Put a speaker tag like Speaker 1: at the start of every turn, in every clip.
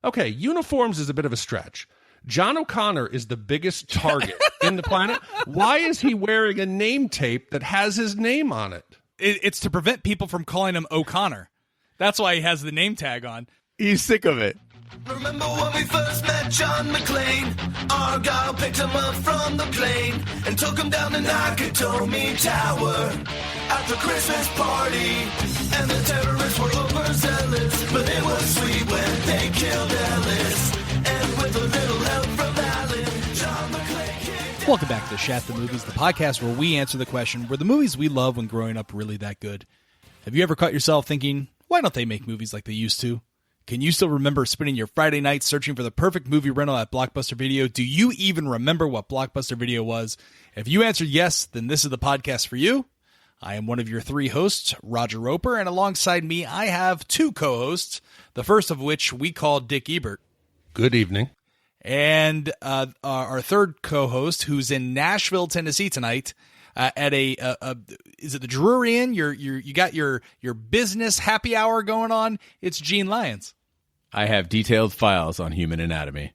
Speaker 1: Okay, uniforms is a bit of a stretch. John O'Connor is the biggest target in the planet. Why is he wearing a name tape that has his name on it?
Speaker 2: It's to prevent people from calling him O'Connor. That's why he has the name tag on.
Speaker 3: He's sick of it.
Speaker 4: Remember when we first met John McClane? Argyle picked him up from the plane and took him down to Nakatomi Tower at the Christmas party. And the terrorists were overzealous, but it was sweet when they killed Ellis. And with a little help from Alan, John McClane kicked.
Speaker 2: Welcome back to Shat The Movies, the podcast where we answer the question, were the movies we loved when growing up really that good? Have you ever caught yourself thinking, why don't they make movies like they used to? Can you still remember spending your Friday nights searching for the perfect movie rental at Blockbuster Video? Do you even remember what Blockbuster Video was? If you answered yes, then this is the podcast for you. I am one of your three hosts, Roger Roper, and alongside me, I have two co-hosts, the first of which we call Dick Ebert.
Speaker 1: Good evening.
Speaker 2: And our third co-host, who's in Nashville, Tennessee tonight, at is it the Drury Inn? You got your business happy hour going on. It's Gene Lyons.
Speaker 3: I have detailed files on human anatomy.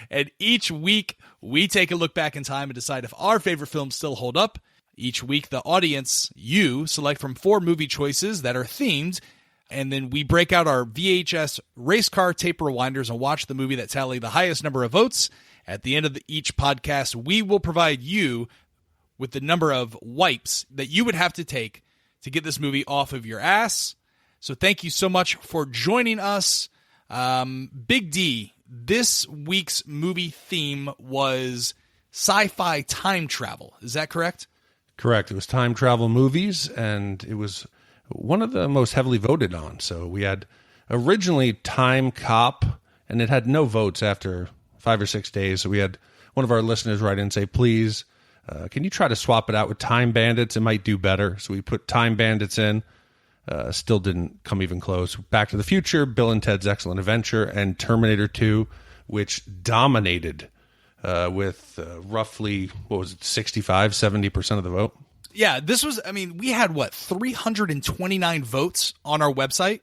Speaker 2: And each week, we take a look back in time and decide if our favorite films still hold up. Each week, the audience, you, select from 4 movie choices that are themed, and then we break out our VHS race car tape rewinders and watch the movie that tally the highest number of votes. At the end of each podcast, we will provide you with the number of wipes that you would have to take to get this movie off of your ass. So thank you so much for joining us. Big D, this week's movie theme was sci-fi time travel. Is that correct?
Speaker 1: Correct. It was time travel movies, and it was one of the most heavily voted on. So we had originally Time Cop, and it had no votes after 5 or 6 days. So we had one of our listeners write in and say, please, can you try to swap it out with Time Bandits? It might do better. So we put Time Bandits in. Still didn't come even close. Back to the Future, Bill and Ted's Excellent Adventure, and Terminator 2, which dominated with roughly, 65, 70% of the vote?
Speaker 2: Yeah, this was, we had, 329 votes on our website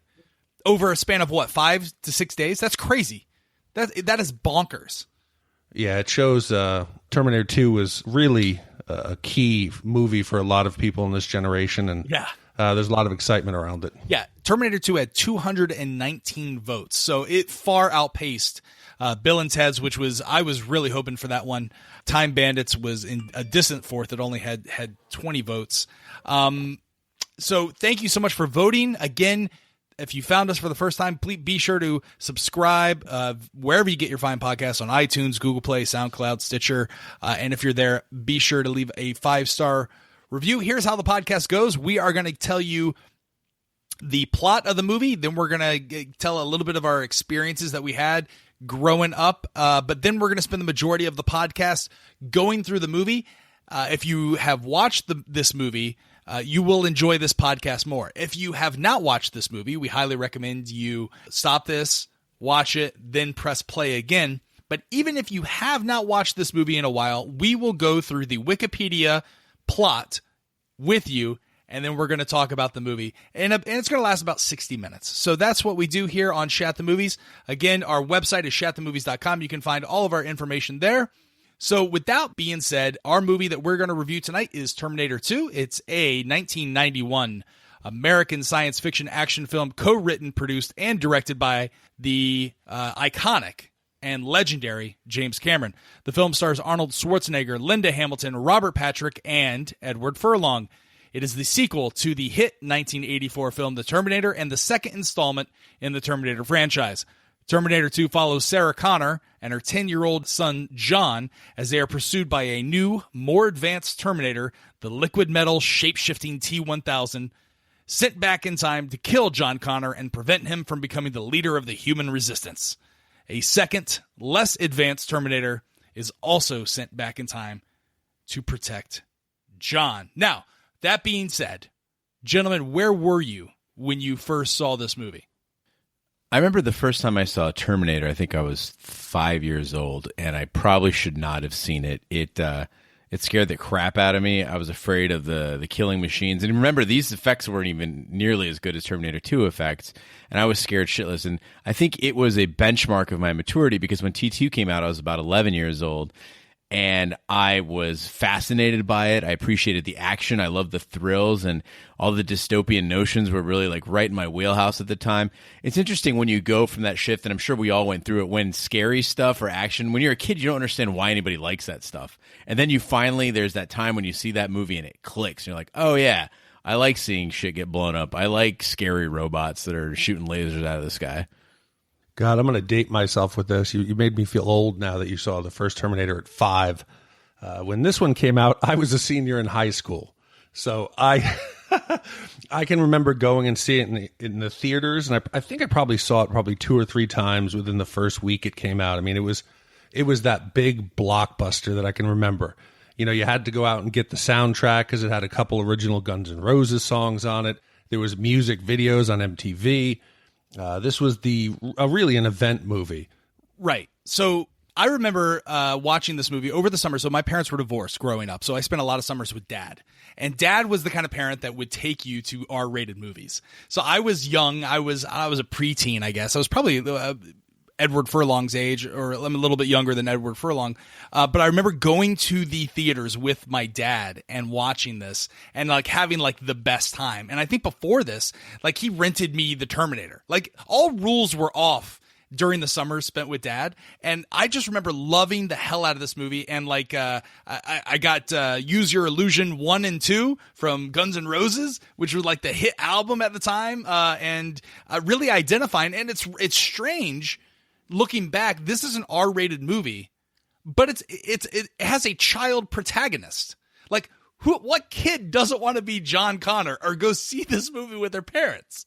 Speaker 2: over a span of, 5 to 6 days? That's crazy. That is bonkers.
Speaker 1: Yeah, it shows Terminator 2 was really a key movie for a lot of people in this generation, and there's a lot of excitement around it.
Speaker 2: Yeah, Terminator 2 had 219 votes, so it far outpaced Bill and Ted's, I was really hoping for that one. Time Bandits was in a distant fourth. It only had 20 votes. So thank you so much for voting. Again, if you found us for the first time, please be sure to subscribe wherever you get your fine podcasts, on iTunes, Google Play, SoundCloud, Stitcher. And if you're there, be sure to leave a 5-star review. Here's how the podcast goes. We are going to tell you the plot of the movie. Then we're going to tell a little bit of our experiences that we had growing up. But then we're going to spend the majority of the podcast going through the movie. If you have watched this movie, you will enjoy this podcast more. If you have not watched this movie, we highly recommend you stop this, watch it, then press play again. But even if you have not watched this movie in a while, we will go through the Wikipedia plot with you, and then we're going to talk about the movie. And it's going to last about 60 minutes. So that's what we do here on Shat The Movies. Again, our website is shatthemovies.com. You can find all of our information there. So with that being said, our movie that we're going to review tonight is Terminator 2. It's a 1991 American science fiction action film co-written, produced, and directed by the iconic and legendary James Cameron. The film stars Arnold Schwarzenegger, Linda Hamilton, Robert Patrick, and Edward Furlong. It is the sequel to the hit 1984 film The Terminator and the second installment in the Terminator franchise. Terminator 2 follows Sarah Connor and her 10-year-old son, John, as they are pursued by a new, more advanced Terminator, the liquid metal shape-shifting T-1000, sent back in time to kill John Connor and prevent him from becoming the leader of the human resistance. A second, less advanced Terminator is also sent back in time to protect John. Now, that being said, gentlemen, where were you when you first saw this movie?
Speaker 3: I remember the first time I saw Terminator, I think I was 5 years old, and I probably should not have seen it. It's It scared the crap out of me. I was afraid of the killing machines. And remember, these effects weren't even nearly as good as Terminator 2 effects. And I was scared shitless. And I think it was a benchmark of my maturity because when T2 came out, I was about 11 years old. And I was fascinated by it. I appreciated the action. I loved the thrills, and all the dystopian notions were really like right in my wheelhouse at the time. It's interesting when you go from that shift, and I'm sure we all went through it, when scary stuff or action, when you're a kid, you don't understand why anybody likes that stuff. And then you finally, there's that time when you see that movie and it clicks. And you're like, oh yeah, I like seeing shit get blown up. I like scary robots that are shooting lasers out of the sky.
Speaker 1: God, I'm going to date myself with this. You made me feel old now that you saw the first Terminator at 5. When this one came out, I was a senior in high school. So I can remember going and seeing it in the theaters, and I think I probably saw it probably 2 or 3 times within the first week it came out. I mean, it was that big blockbuster that I can remember. You know, you had to go out and get the soundtrack because it had a couple original Guns N' Roses songs on it. There was music videos on MTV. This was really an event movie.
Speaker 2: Right. So I remember watching this movie over the summer. So my parents were divorced growing up. So I spent a lot of summers with Dad. And Dad was the kind of parent that would take you to R-rated movies. So I was young. I was a preteen, I guess. I was probably Edward Furlong's age, or I'm a little bit younger than Edward Furlong. But I remember going to the theaters with my dad and watching this and like having like the best time. And I think before this, like he rented me the Terminator. Like all rules were off during the summer spent with Dad. And I just remember loving the hell out of this movie. And like, I got Use Your Illusion 1 and 2 from Guns N' Roses, which was like the hit album at the time. And really identifying. And it's strange. Looking back, this is an R-rated movie, but it has a child protagonist. Like, what kid doesn't want to be John Connor or go see this movie with their parents?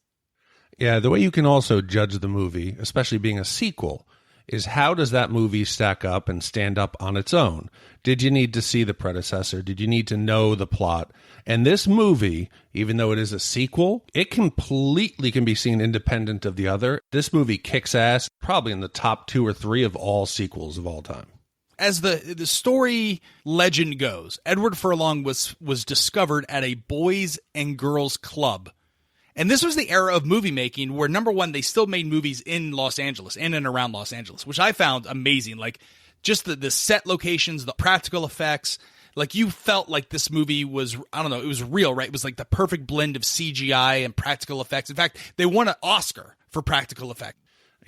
Speaker 1: Yeah, the way you can also judge the movie, especially being a sequel, is how does that movie stack up and stand up on its own? Did you need to see the predecessor? Did you need to know the plot? And this movie, even though it is a sequel, it completely can be seen independent of the other. This movie kicks ass, probably in the top 2 or 3 of all sequels of all time.
Speaker 2: As the story legend goes, Edward Furlong was discovered at a boys and girls club. And this was the era of movie making where, number one, they still made movies in Los Angeles, in and around Los Angeles, which I found amazing. Like, just the set locations, the practical effects. Like, you felt like this movie was, I don't know, it was real, right? It was like the perfect blend of CGI and practical effects. In fact, they won an Oscar for practical effect.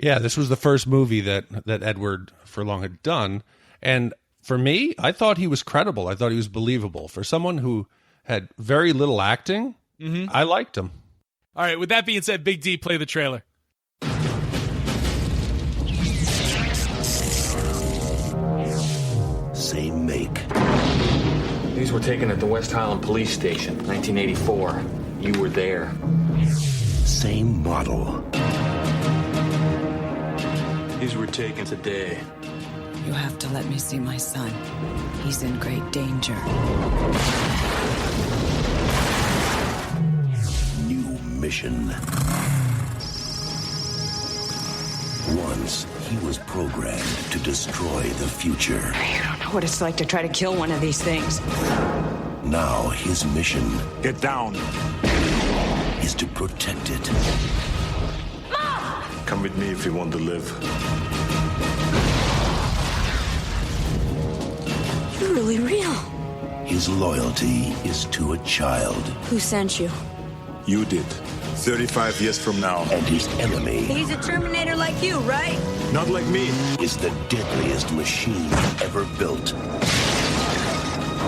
Speaker 1: Yeah, this was the first movie that Edward Furlong had done. And for me, I thought he was credible. I thought he was believable. For someone who had very little acting, I liked him.
Speaker 2: All right, with that being said, Big D, play the trailer.
Speaker 5: Same make.
Speaker 6: These were taken at the West Highland Police Station, 1984. You were there.
Speaker 5: Same model.
Speaker 6: These were taken today.
Speaker 7: You have to let me see my son. He's in great danger.
Speaker 5: New mission. Once, he was programmed to destroy the future.
Speaker 7: You don't know what it's like to try to kill one of these things.
Speaker 5: Now, his mission
Speaker 6: Get down.
Speaker 5: is to protect it.
Speaker 6: Come with me if you want to live.
Speaker 8: You're really real.
Speaker 5: His loyalty is to a child.
Speaker 8: Who sent you?
Speaker 6: You did. 35 years from now.
Speaker 5: And his enemy
Speaker 8: He's a Terminator like you, right?
Speaker 6: Not like me.
Speaker 5: is the deadliest machine ever built.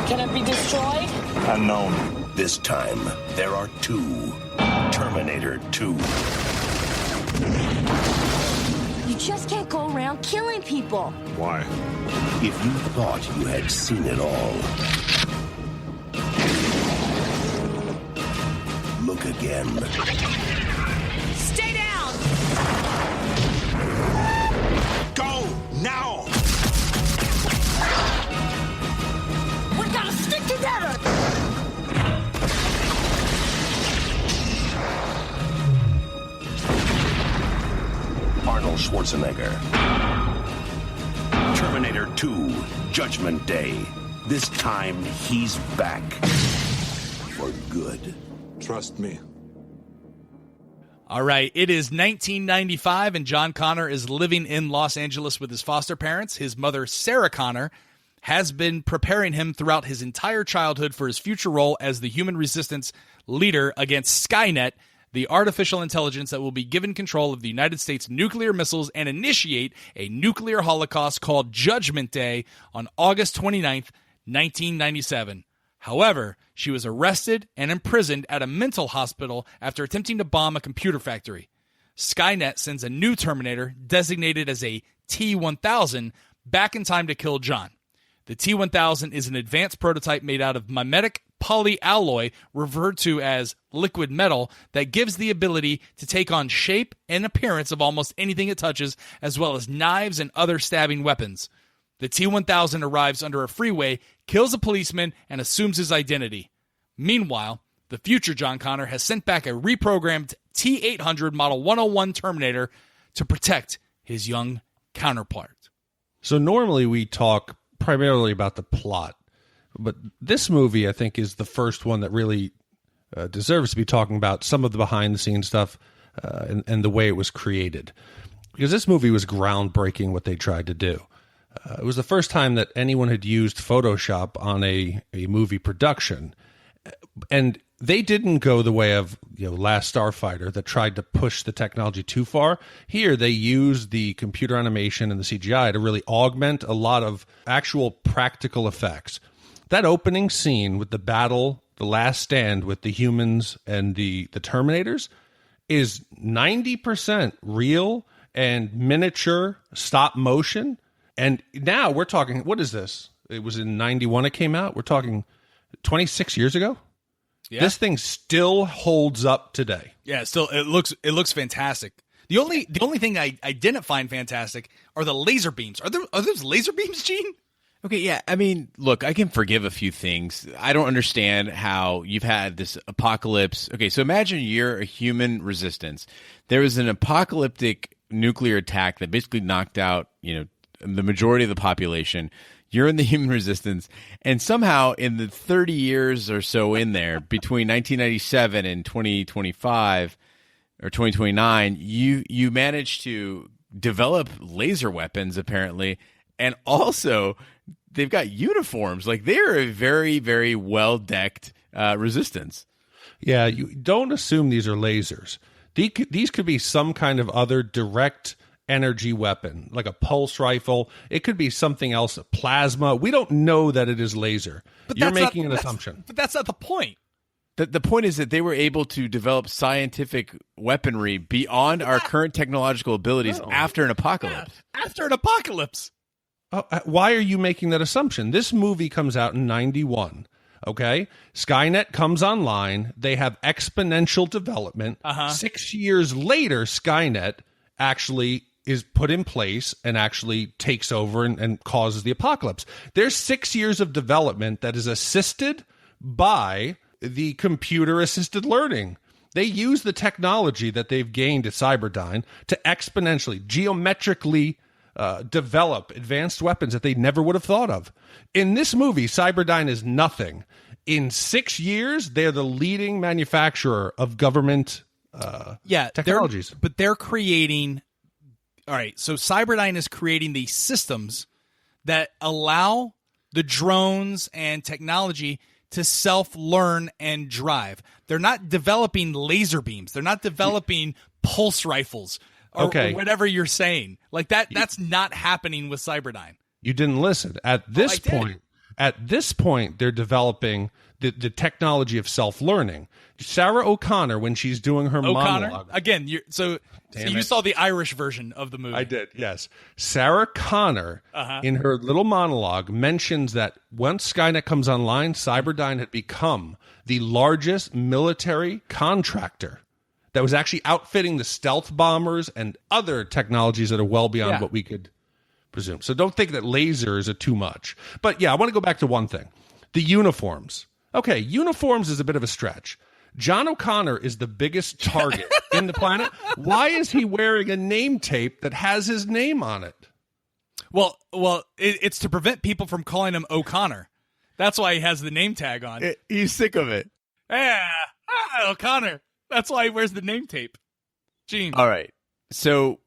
Speaker 9: Can it be destroyed?
Speaker 6: Unknown.
Speaker 5: This time, there are 2. Terminator 2.
Speaker 8: You just can't go around killing people.
Speaker 6: Why?
Speaker 5: If you thought you had seen it all, look again.
Speaker 8: Stay down!
Speaker 6: Go! Now!
Speaker 8: We gotta stick together!
Speaker 5: Arnold Schwarzenegger. Terminator 2, Judgment Day. This time, he's back. For good.
Speaker 10: Trust me.
Speaker 2: All right, it is 1995, and John Connor is living in Los Angeles with his foster parents. His mother, Sarah Connor, has been preparing him throughout his entire childhood for his future role as the human resistance leader against Skynet, the artificial intelligence that will be given control of the United States nuclear missiles and initiate a nuclear holocaust called Judgment Day on August 29th, 1997. However, she was arrested and imprisoned at a mental hospital after attempting to bomb a computer factory. Skynet sends a new Terminator, designated as a T-1000, back in time to kill John. The T-1000 is an advanced prototype made out of mimetic polyalloy, referred to as liquid metal, that gives the ability to take on shape and appearance of almost anything it touches, as well as knives and other stabbing weapons. The T-1000 arrives under a freeway, kills a policeman, and assumes his identity. Meanwhile, the future John Connor has sent back a reprogrammed T-800 Model 101 Terminator to protect his young counterpart.
Speaker 1: So normally we talk primarily about the plot, but this movie, I think, is the first one that really deserves to be talking about some of the behind-the-scenes stuff and the way it was created. Because this movie was groundbreaking what they tried to do. It was the first time that anyone had used Photoshop on a movie production. And they didn't go the way of Last Starfighter that tried to push the technology too far. Here, they used the computer animation and the CGI to really augment a lot of actual practical effects. That opening scene with the battle, the last stand with the humans and the Terminators is 90% real and miniature stop motion. And now we're talking, what is this? It was in 91 it came out. We're talking 26 years ago. Yeah. This thing still holds up today.
Speaker 2: Yeah, still it looks fantastic. The only thing I didn't find fantastic are the laser beams. Are those laser beams, Gene?
Speaker 3: Okay, yeah. I mean, look, I can forgive a few things. I don't understand how you've had this apocalypse. Okay, so imagine you're a human resistance. There was an apocalyptic nuclear attack that basically knocked out, the majority of the population. You're in the human resistance, and somehow in the 30 years or so in there, between 1997 and 2025 or 2029, you managed to develop laser weapons, apparently, and also they've got uniforms. Like, they're a very, very well-decked resistance.
Speaker 1: Yeah, you don't assume these are lasers. These could be some kind of other direct energy weapon, like a pulse rifle. It could be something else, a plasma. We don't know that it is laser. But you're making an assumption.
Speaker 2: But that's not the point.
Speaker 3: The point is that they were able to develop scientific weaponry beyond our current technological abilities after an apocalypse.
Speaker 2: After an apocalypse.
Speaker 1: Why are you making that assumption? This movie comes out in 91. Okay, Skynet comes online. They have exponential development. 6 years later, Skynet actually is put in place and actually takes over and causes the apocalypse. There's 6 years of development that is assisted by the computer-assisted learning. They use the technology that they've gained at Cyberdyne to exponentially, geometrically develop advanced weapons that they never would have thought of. In this movie, Cyberdyne is nothing. In 6 years, they're the leading manufacturer of government technologies.
Speaker 2: But they're creating... All right, so Cyberdyne is creating these systems that allow the drones and technology to self-learn and drive. They're not developing laser beams. They're not developing pulse rifles or whatever you're saying. Like that's not happening with Cyberdyne.
Speaker 1: You didn't listen. At this point, they're developing the technology of self-learning. Sarah O'Connor, when she's doing her monologue.
Speaker 2: Again, you saw the Irish version of the movie.
Speaker 1: I did, yes. Sarah Connor, in her little monologue, mentions that once Skynet comes online, Cyberdyne had become the largest military contractor that was actually outfitting the stealth bombers and other technologies that are well beyond what we could presume. So don't think that lasers are too much. But yeah, I want to go back to one thing. The uniforms. Okay, uniforms is a bit of a stretch. John O'Connor is the biggest target in the planet. Why is he wearing a name tape that has his name on it?
Speaker 2: Well, it's to prevent people from calling him O'Connor. That's why he has the name tag on.
Speaker 3: He's sick of it.
Speaker 2: Yeah, O'Connor. That's why he wears the name tape. Gene.
Speaker 3: All right. So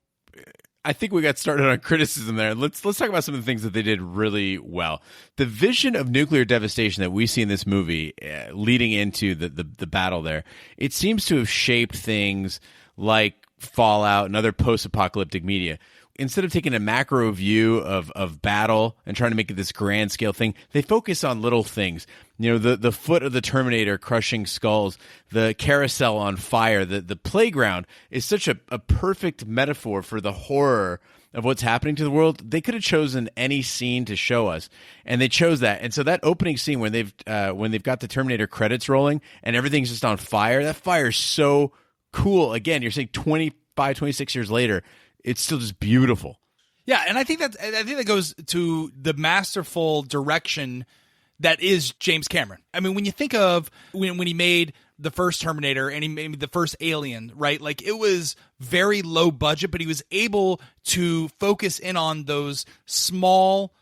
Speaker 3: I think we got started on criticism there. Let's talk about some of the things that they did really well. The vision of nuclear devastation that we see in this movie leading into the battle there, it seems to have shaped things like Fallout and other post-apocalyptic media. Instead of taking a macro view of battle and trying to make it this grand scale thing, they focus on little things. You know, the foot of the Terminator crushing skulls, the carousel on fire, the playground is such a perfect metaphor for the horror of what's happening to the world. They could have chosen any scene to show us, and they chose that. And so that opening scene when they've got the Terminator credits rolling and everything's just on fire, that fire is so cool. Again, you're saying 25, 26 years later, it's still just beautiful.
Speaker 2: Yeah, and I think that goes to the masterful direction that is James Cameron. I mean, when you think of when he made the first Terminator and he made the first Alien, right? Like, it was very low budget, but he was able to focus in on those small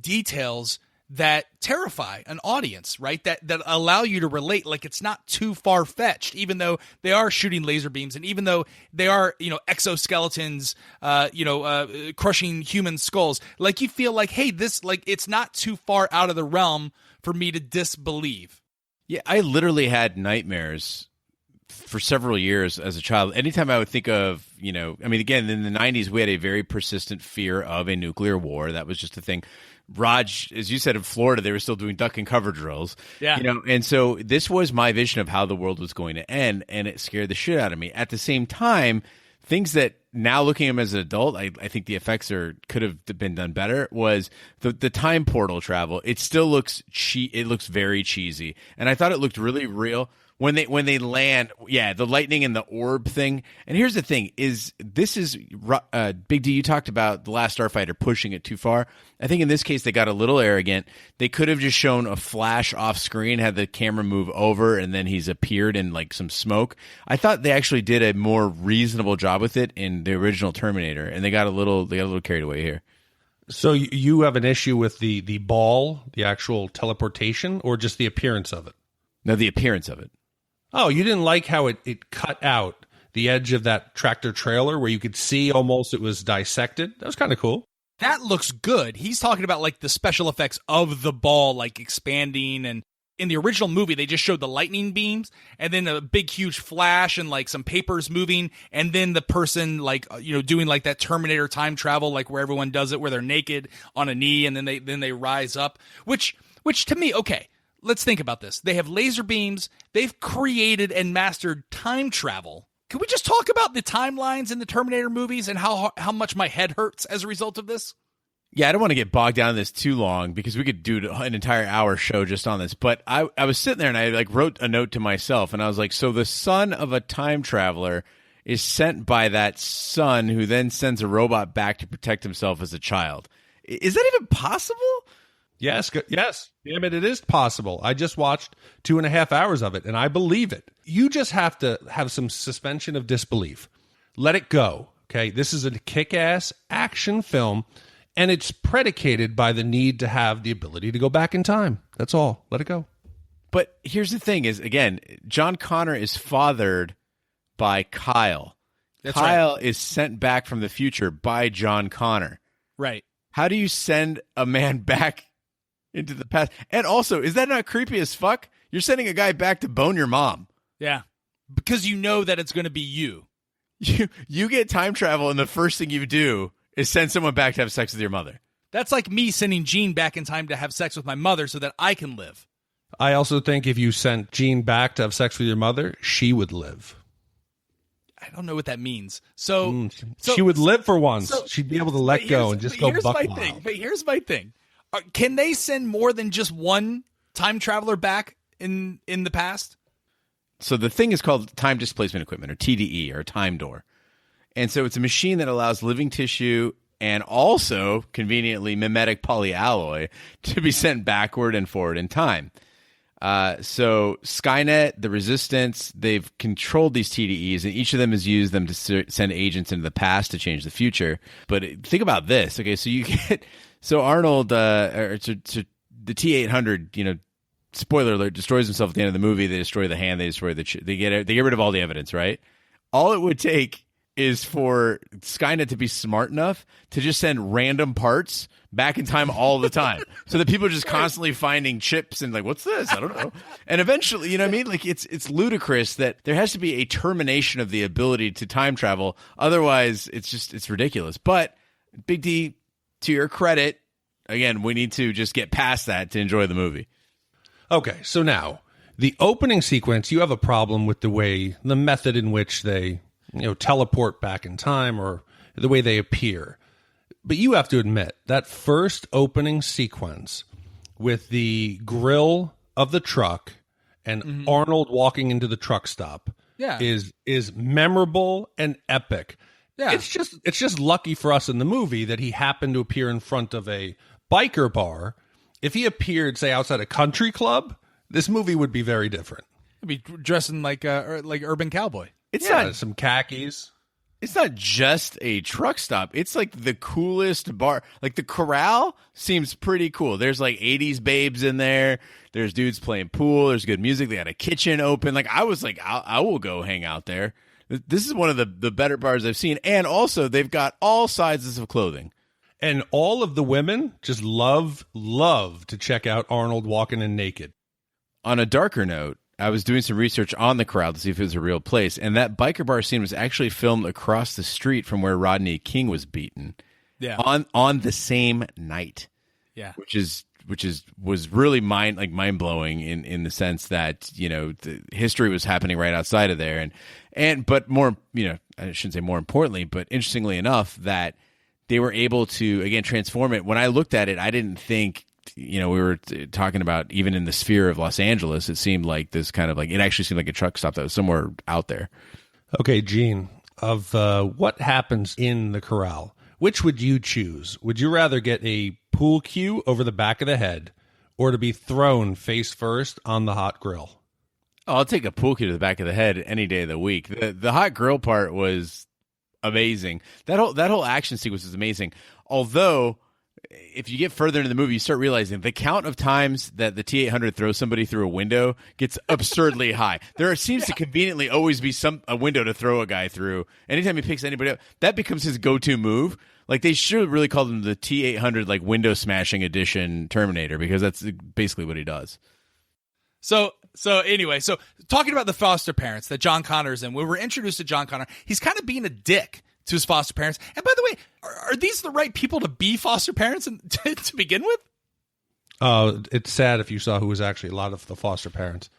Speaker 2: details that terrify an audience, right? That allow you to relate. Like, it's not too far-fetched, even though they are shooting laser beams, and even though they are, exoskeletons, crushing human skulls. Like, you feel like, hey, this, like, it's not too far out of the realm for me to disbelieve.
Speaker 3: Yeah, I literally had nightmares for several years as a child. Anytime I would think of, again, in the 90s, we had a very persistent fear of a nuclear war. That was just a thing. Raj, as you said, in Florida, they were still doing duck and cover drills.
Speaker 2: Yeah.
Speaker 3: And so this was my vision of how the world was going to end, and it scared the shit out of me. At the same time, things that now looking at them as an adult, I think the effects could have been done better, was the time portal travel. It still looks it looks very cheesy, and I thought it looked really real. When they land, yeah, the lightning and the orb thing. And here's the thing: Big D. You talked about The Last Starfighter pushing it too far. I think in this case they got a little arrogant. They could have just shown a flash off screen, had the camera move over, and then he's appeared in like some smoke. I thought they actually did a more reasonable job with it in the original Terminator, and they got a little carried away here.
Speaker 1: So you have an issue with the ball, the actual teleportation, or just the appearance of it?
Speaker 3: No, the appearance of it.
Speaker 1: Oh, you didn't like how it cut out the edge of that tractor trailer where you could see almost it was dissected? That was kind of cool.
Speaker 2: That looks good. He's talking about like the special effects of the ball like expanding, and in the original movie they just showed the lightning beams and then a big huge flash and like some papers moving, and then the person like doing like that Terminator time travel, like where everyone does it, where they're naked on a knee and then they rise up, which to me, okay. Let's think about this. They have laser beams. They've created and mastered time travel. Can we just talk about the timelines in the Terminator movies and how much my head hurts as a result of this?
Speaker 3: Yeah, I don't want to get bogged down in this too long because we could do an entire hour show just on this. But I was sitting there and I wrote a note to myself, and I was like, so the son of a time traveler is sent by that son who then sends a robot back to protect himself as a child. Is that even possible?
Speaker 1: Yes. Damn it is possible. I just watched 2.5 hours of it, and I believe it. You just have to have some suspension of disbelief. Let it go, okay? This is a kick-ass action film, and it's predicated by the need to have the ability to go back in time. That's all. Let it go.
Speaker 3: But here's the thing is, again, John Connor is fathered by Kyle. Kyle is sent back from the future by John Connor.
Speaker 2: Right.
Speaker 3: How do you send a man back into the past? And also, is that not creepy as fuck? You're sending a guy back to bone your mom.
Speaker 2: Yeah. Because you know that it's going to be you.
Speaker 3: You get time travel, and the first thing you do is send someone back to have sex with your mother.
Speaker 2: That's like me sending Gene back in time to have sex with my mother so that I can live.
Speaker 1: I also think if you sent Jean back to have sex with your mother, she would live.
Speaker 2: I don't know what that means. So
Speaker 1: she would live for once. She'd be able to let go and just go buck wild.
Speaker 2: But here's my thing. Can they send more than just one time traveler back in the past?
Speaker 3: So the thing is called time displacement equipment, or TDE, or time door. And so it's a machine that allows living tissue and also conveniently mimetic polyalloy to be sent backward and forward in time. So Skynet, the Resistance, they've controlled these TDEs, and each of them has used them to send agents into the past to change the future. But think about this. Okay, so you get... So Arnold, they the T-800, spoiler alert, destroys himself at the end of the movie. They destroy the hand. They destroy they get rid of all the evidence, right? All it would take is for Skynet to be smart enough to just send random parts back in time all the time, so that people are just constantly finding chips and like, what's this? I don't know. And eventually, you know what I mean? Like it's ludicrous that there has to be a termination of the ability to time travel. Otherwise, it's ridiculous. But Big D, to your credit, again, we need to just get past that to enjoy the movie.
Speaker 1: Okay, so now the opening sequence, you have a problem with the method in which they, teleport back in time or the way they appear. But you have to admit that first opening sequence with the grill of the truck and Arnold walking into the truck stop is memorable and epic. Yeah. It's just lucky for us in the movie that he happened to appear in front of a biker bar. If he appeared, say, outside a country club, this movie would be very different.
Speaker 2: He'd be dressing like urban cowboy.
Speaker 3: It's not
Speaker 1: some khakis.
Speaker 3: It's not just a truck stop. It's like the coolest bar. Like the Corral seems pretty cool. There's like 80s babes in there. There's dudes playing pool. There's good music. They had a kitchen open. Like I was like, I will go hang out there. This is one of the better bars I've seen. And also they've got all sizes of clothing.
Speaker 1: And all of the women just love to check out Arnold walking in naked.
Speaker 3: On a darker note, I was doing some research on the Corral to see if it was a real place, and that biker bar scene was actually filmed across the street from where Rodney King was beaten.
Speaker 2: Yeah.
Speaker 3: On the same night.
Speaker 2: Yeah.
Speaker 3: Which was really mind blowing in the sense that, the history was happening right outside of there, but more, I shouldn't say more importantly, but interestingly enough, that they were able to again transform it. When I looked at it, I didn't think. We were talking about even in the sphere of Los Angeles, it seemed like this kind of like, it actually seemed like a truck stop that was somewhere out there.
Speaker 1: Okay, Gene, of what happens in the Corral, which would you choose? Would you rather get a pool cue over the back of the head or to be thrown face first on the hot grill?
Speaker 3: Oh, I'll take a pool cue to the back of the head any day of the week. The hot grill part was amazing. That whole action sequence is amazing. Although, if you get further into the movie, you start realizing the count of times that the T-800 throws somebody through a window gets absurdly high. There seems to conveniently always be a window to throw a guy through. Anytime he picks anybody up, that becomes his go-to move. Like, they should really call him the T-800, like, window smashing edition Terminator, because that's basically what he does.
Speaker 2: So anyway, talking about the foster parents that John Connor's in, when we're introduced to John Connor, he's kind of being a dick to his foster parents. And by the way, are these the right people to be foster parents to begin with?
Speaker 1: It's sad if you saw who was actually a lot of the foster parents.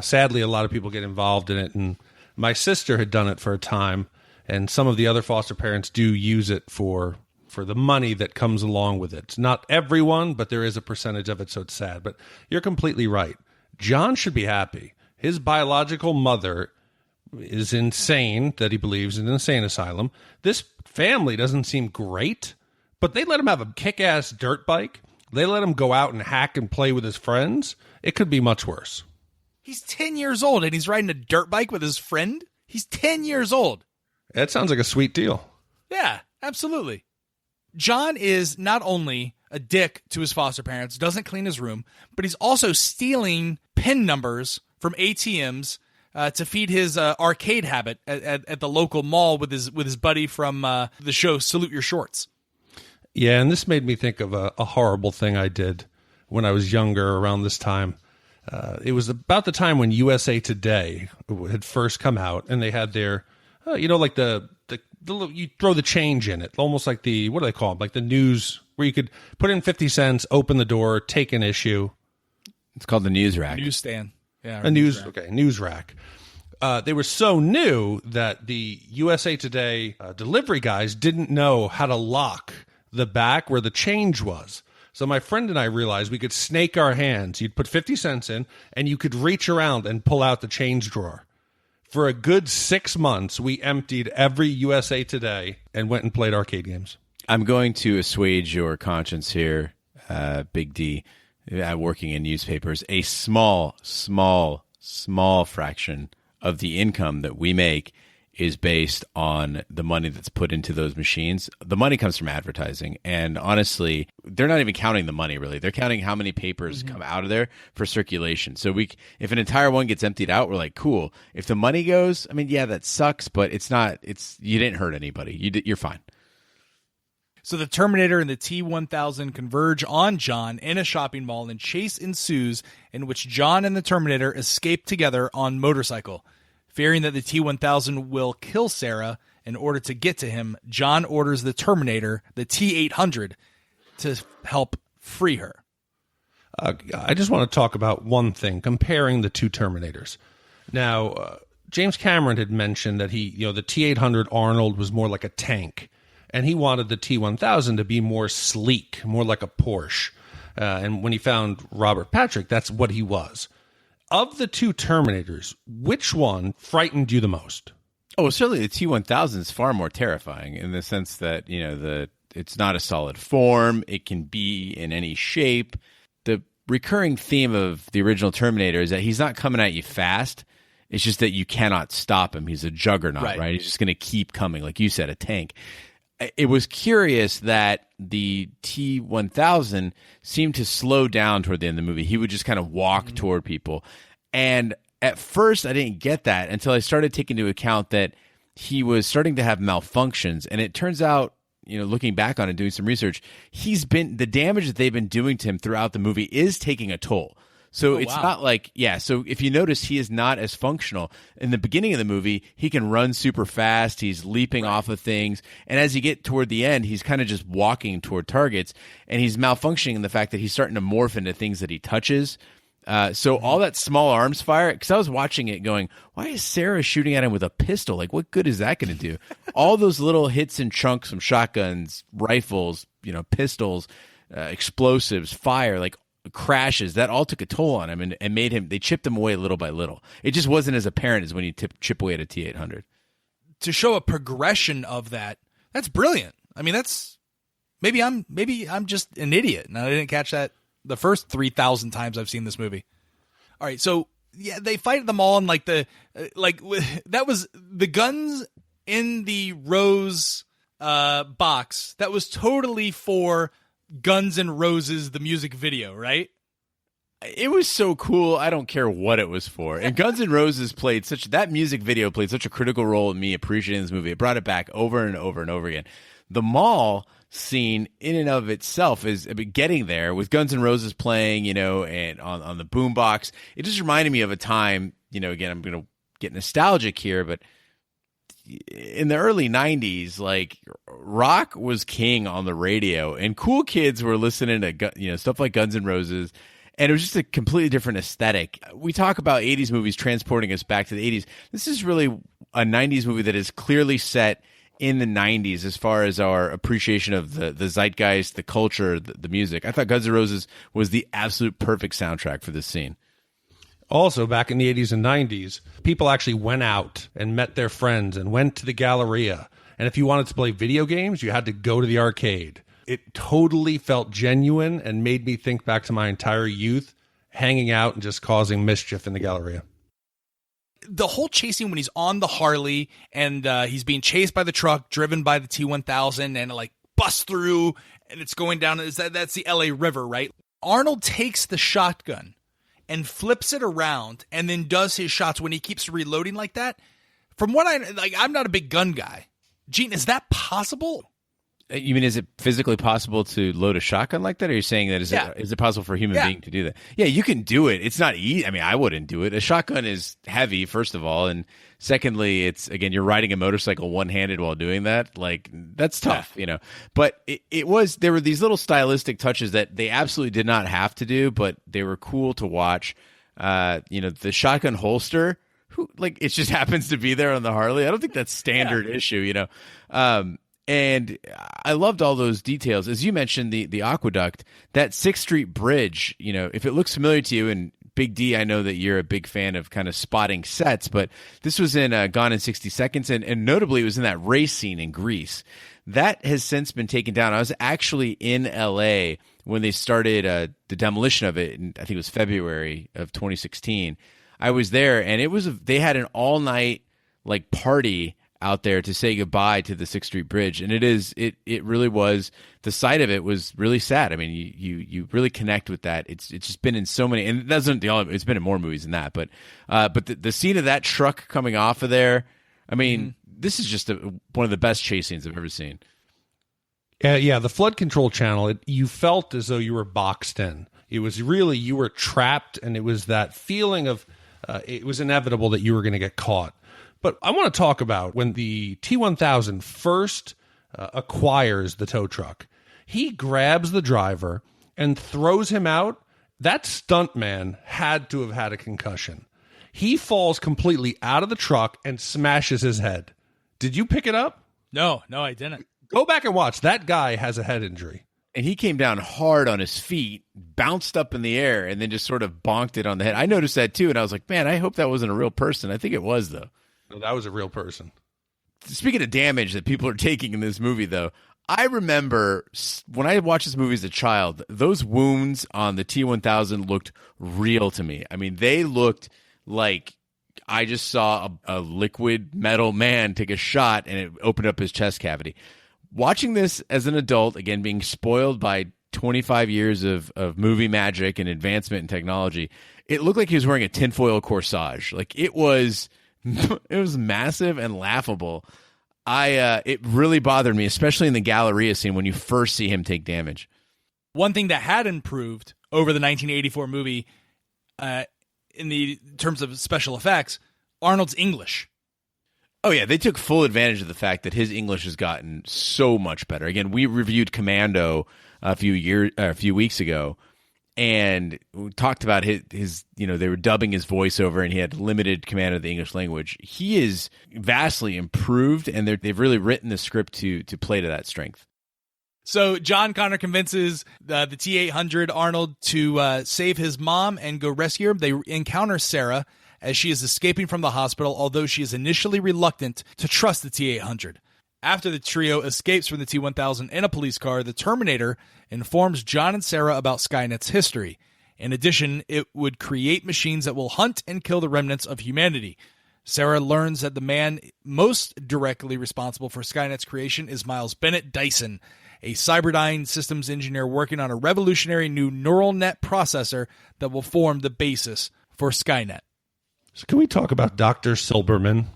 Speaker 1: Sadly, a lot of people get involved in it, and my sister had done it for a time, and some of the other foster parents do use it for the money that comes along with it. It's not everyone, but there is a percentage of it, so it's sad. But you're completely right. John should be happy. His biological mother is insane, that he believes in an insane asylum. This family doesn't seem great, but they let him have a kick-ass dirt bike. They let him go out and hack and play with his friends. It could be much worse.
Speaker 2: He's 10 years old and he's riding a dirt bike with his friend? He's 10 years old.
Speaker 1: That sounds like a sweet deal.
Speaker 2: Yeah, absolutely. John is not only a dick to his foster parents, doesn't clean his room, but he's also stealing PIN numbers from ATMs to feed his arcade habit at the local mall with his buddy from the show Salute Your Shorts.
Speaker 1: Yeah, and this made me think of a horrible thing I did when I was younger around this time. It was about the time when USA Today had first come out, and they had their, like the you throw the change in it, almost like the, what do they call it? Like the news, where you could put in 50 cents, open the door, take an issue.
Speaker 3: It's called the news rack.
Speaker 2: Newsstand. Yeah,
Speaker 1: news rack. They were so new that the USA Today delivery guys didn't know how to lock the back where the change was. So my friend and I realized we could snake our hands. You'd put 50 cents in, and you could reach around and pull out the change drawer. For a good 6 months, we emptied every USA Today and went and played arcade games.
Speaker 3: I'm going to assuage your conscience here, Big D. Working in newspapers, a small fraction of the income that we make is based on the money that's put into those machines. The money comes from advertising. And honestly, they're not even counting the money, really. They're counting how many papers come out of there for circulation. So if an entire one gets emptied out, we're like, cool. If the money goes, I mean, yeah, that sucks, but you didn't hurt anybody. You're fine.
Speaker 2: So the Terminator and the T-1000 converge on John in a shopping mall, and chase ensues in which John and the Terminator escape together on motorcycle. Fearing that the T-1000 will kill Sarah, in order to get to him, John orders the Terminator, the T-800, to help free her.
Speaker 1: I just want to talk about one thing, comparing the two Terminators. Now, James Cameron had mentioned that the T-800 Arnold was more like a tank, and he wanted the T-1000 to be more sleek, more like a Porsche. And when he found Robert Patrick, that's what he was. Of the two Terminators, which one frightened you the most?
Speaker 3: Oh, certainly the T-1000 is far more terrifying in the sense that, it's not a solid form. It can be in any shape. The recurring theme of the original Terminator is that he's not coming at you fast. It's just that you cannot stop him. He's a juggernaut, right? He's just going to keep coming. Like you said, a tank. It was curious that the T-1000 seemed to slow down toward the end of the movie. He would just kind of walk toward people. And at first, I didn't get that until I started taking into account that he was starting to have malfunctions. And it turns out, looking back on it, doing some research, the damage that they've been doing to him throughout the movie is taking a toll. So it's not like, so if you notice, he is not as functional. In the beginning of the movie, he can run super fast. He's leaping off of things. And as you get toward the end, he's kind of just walking toward targets. And he's malfunctioning in the fact that he's starting to morph into things that he touches. So all that small arms fire, because I was watching it going, why is Sarah shooting at him with a pistol? Like, what good is that going to do? All those little hits and chunks from shotguns, rifles, pistols, explosives, fire, like crashes, that all took a toll on him and made him, they chipped him away little by little. It just wasn't as apparent as when you chip away at a T-800.
Speaker 2: To show a progression of that's brilliant. I mean, maybe I'm just an idiot and I didn't catch that the first 3,000 times I've seen this movie. All right, so they fight them all, and that was the guns in the rose box. That was totally for Guns N' Roses, the music video, right?
Speaker 3: It was so cool. I don't care what it was for. And Guns N' Roses that music video played such a critical role in me appreciating this movie. It brought it back over and over and over again. The mall scene in and of itself is getting there with Guns N' Roses playing, and on the boombox. It just reminded me of a time, again, I'm going to get nostalgic here, but in the early 90s, like, rock was king on the radio, and cool kids were listening to stuff like Guns N' Roses, and it was just a completely different aesthetic. We talk about 80s movies transporting us back to the 80s. This is really a 90s movie that is clearly set in the 90s as far as our appreciation of the zeitgeist, the culture, the music. I thought Guns N' Roses was the absolute perfect soundtrack for this scene.
Speaker 1: Also, back in the 80s and 90s, people actually went out and met their friends and went to the Galleria. And if you wanted to play video games, you had to go to the arcade. It totally felt genuine and made me think back to my entire youth, hanging out and just causing mischief in the Galleria.
Speaker 2: The whole chasing when he's on the Harley and he's being chased by the truck driven by the T-1000 and it like busts through and it's going down. That's the LA River, right? Arnold takes the shotgun and flips it around and then does his shots when he keeps reloading like that. From what I'm not a big gun guy. Gene, is that possible?
Speaker 3: You mean, is it physically possible to load a shotgun like that? Or are you saying that is it possible for a human being to do that? Yeah, you can do it. It's not easy. I mean, I wouldn't do it. A shotgun is heavy, first of all. And secondly, it's, again, you're riding a motorcycle one-handed while doing that. Like, that's tough, But there were these little stylistic touches that they absolutely did not have to do, but they were cool to watch. The shotgun holster, it just happens to be there on the Harley. I don't think that's standard issue, And I loved all those details. As you mentioned, the aqueduct, that 6th Street Bridge, if it looks familiar to you, and Big D, I know that you're a big fan of kind of spotting sets, but this was in Gone in 60 Seconds, and notably it was in that race scene in Greece. That has since been taken down. I was actually in L.A. when they started the demolition of it, I think it was February of 2016. I was there, and they had an all-night party out there to say goodbye to the 6th Street Bridge. And it really was, the sight of it was really sad. I mean, you really connect with that. It's just been in so many, and it doesn't, it's been in more movies than that, but the scene of that truck coming off of there, I mean, this is just one of the best chase scenes I've ever seen.
Speaker 1: Yeah, the flood control channel, you felt as though you were boxed in. It was really, you were trapped, and it was that feeling of, it was inevitable that you were going to get caught. But I want to talk about when the T-1000 first acquires the tow truck. He grabs the driver and throws him out. That stuntman had to have had a concussion. He falls completely out of the truck and smashes his head. Did you pick it up?
Speaker 2: No, I didn't.
Speaker 1: Go back and watch. That guy has a head injury.
Speaker 3: And he came down hard on his feet, bounced up in the air, and then just sort of bonked it on the head. I noticed that too, and I was like, man, I hope that wasn't a real person. I think it was, though.
Speaker 1: No, that was a real person.
Speaker 3: Speaking of damage that people are taking in this movie, though, I remember when I watched this movie as a child, those wounds on the T-1000 looked real to me. I mean, they looked like I just saw a liquid metal man take a shot and it opened up his chest cavity. Watching this as an adult, again, being spoiled by 25 years of movie magic and advancement in technology, it looked like he was wearing a tinfoil corsage. Like, it was massive and laughable. It really bothered me, especially in the Galleria scene when you first see him take damage.
Speaker 2: One thing that had improved over the 1984 movie, in the terms of special effects, Arnold's English.
Speaker 3: Oh yeah, they took full advantage of the fact that his English has gotten so much better. Again, we reviewed Commando a few weeks ago, and we talked about his they were dubbing his voiceover, and he had limited command of the English language. He is vastly improved, and they've really written the script to play to that strength.
Speaker 2: So John Connor convinces the T-800 Arnold to save his mom and go rescue her. They encounter Sarah as she is escaping from the hospital, although she is initially reluctant to trust the T-800. After the trio escapes from the T-1000 in a police car, the Terminator informs John and Sarah about Skynet's history. In addition, it would create machines that will hunt and kill the remnants of humanity. Sarah learns that the man most directly responsible for Skynet's creation is Miles Bennett Dyson, a Cyberdyne systems engineer working on a revolutionary new neural net processor that will form the basis for Skynet.
Speaker 1: So can we talk about Dr. Silberman,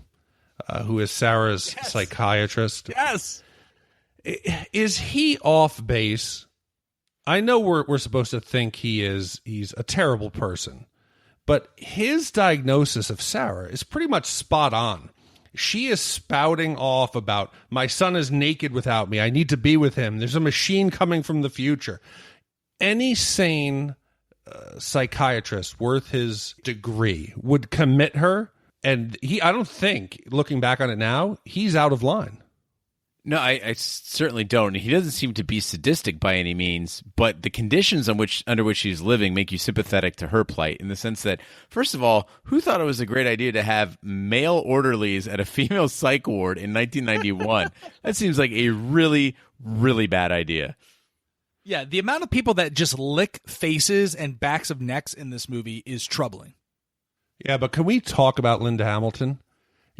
Speaker 1: who is Sarah's psychiatrist?
Speaker 2: Yes.
Speaker 1: Is he off base? I know we're supposed to think he's a terrible person, but his diagnosis of Sarah is pretty much spot on. She is spouting off about, my son is naked without me. I need to be with him. There's a machine coming from the future. Any sane psychiatrist worth his degree would commit her, and I don't think, looking back on it now, he's out of line.
Speaker 3: No, I certainly don't. He doesn't seem to be sadistic by any means, but the conditions under which he's living make you sympathetic to her plight, in the sense that, first of all, who thought it was a great idea to have male orderlies at a female psych ward in 1991? That seems like a really, really bad idea.
Speaker 2: Yeah, the amount of people that just lick faces and backs of necks in this movie is troubling.
Speaker 1: Yeah, but can we talk about Linda Hamilton?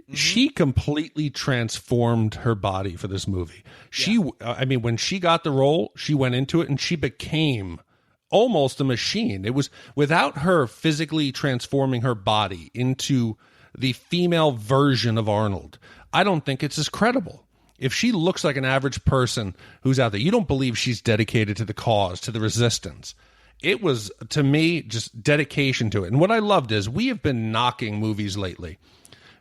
Speaker 1: Mm-hmm. She completely transformed her body for this movie. When she got the role, she went into it and she became almost a machine. It was without her physically transforming her body into the female version of Arnold, I don't think it's as credible. If she looks like an average person who's out there, you don't believe she's dedicated to the cause, to the resistance. It was, to me, just dedication to it. And what I loved is we have been knocking movies lately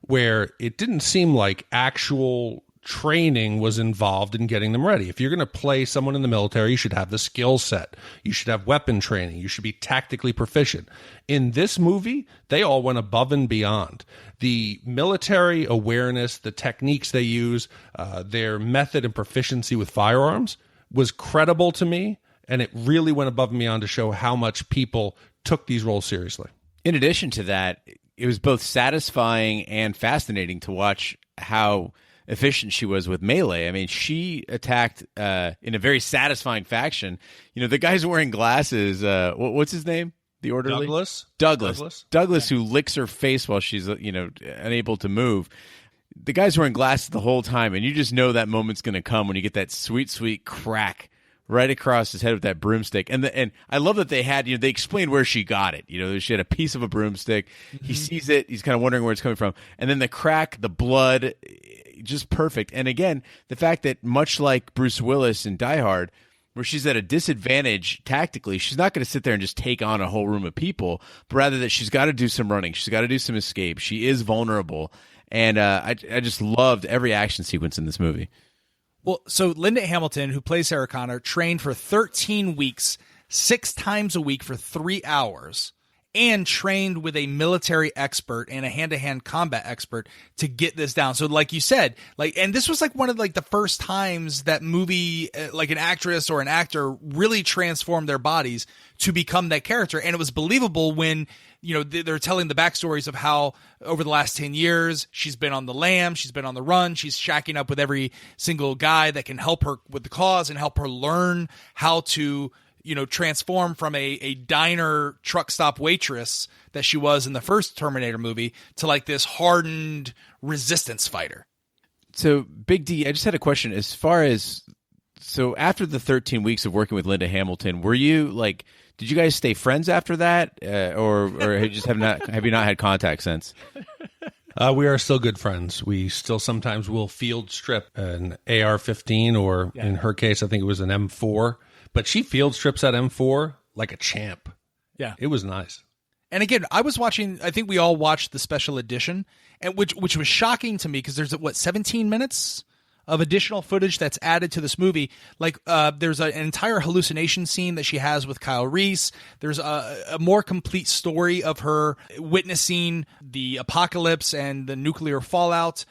Speaker 1: where it didn't seem like actual training was involved in getting them ready. If you're going to play someone in the military, you should have the skill set. You should have weapon training. You should be tactically proficient. In this movie, they all went above and beyond. The military awareness, the techniques they use, their method and proficiency with firearms was credible to me, and it really went above and beyond to show how much people took these roles seriously.
Speaker 3: In addition to that, it was both satisfying and fascinating to watch how efficient she was with melee. I mean, she attacked in a very satisfying fashion. The guy's wearing glasses. What's his name? The orderly?
Speaker 1: Douglas,
Speaker 3: who licks her face while she's unable to move. the guy's wearing glasses the whole time, and you just know that moment's going to come when you get that sweet, sweet crack right across his head with that broomstick. And I love that they had, they explained where she got it. She had a piece of a broomstick. Mm-hmm. He sees it. He's kind of wondering where it's coming from. And then the crack, the blood, just perfect. And again, the fact that much like Bruce Willis in Die Hard, where she's at a disadvantage tactically, she's not going to sit there and just take on a whole room of people, but rather that she's got to do some running. She's got to do some escape. She is vulnerable. And I just loved every action sequence in this movie.
Speaker 2: Well, so Linda Hamilton, who plays Sarah Connor, trained for 13 weeks, 6 times a week for 3 hours, and trained with a military expert and a hand-to-hand combat expert to get this down. So like you said, and this was one of the first times that movie, like an actress or an actor really transformed their bodies to become that character. And it was believable when, they're telling the backstories of how over the last 10 years, she's been on the lam, she's been on the run, she's shacking up with every single guy that can help her with the cause and help her learn how to, transform from a diner truck stop waitress that she was in the first Terminator movie to this hardened resistance fighter.
Speaker 3: So, Big D, I just had a question. As far as, after the 13 weeks of working with Linda Hamilton, were you did you guys stay friends after that, or have you not had contact since?
Speaker 1: We are still good friends. We still sometimes will field strip an AR-15, or in her case, I think it was an M4. But she field strips that M4 like a champ.
Speaker 2: Yeah,
Speaker 1: it was nice.
Speaker 2: And again, I was watching. I think we all watched the special edition, and which was shocking to me because there's 17 minutes of additional footage that's added to this movie. There's an entire hallucination scene that she has with Kyle Reese. There's a more complete story of her witnessing the apocalypse and the nuclear fallout.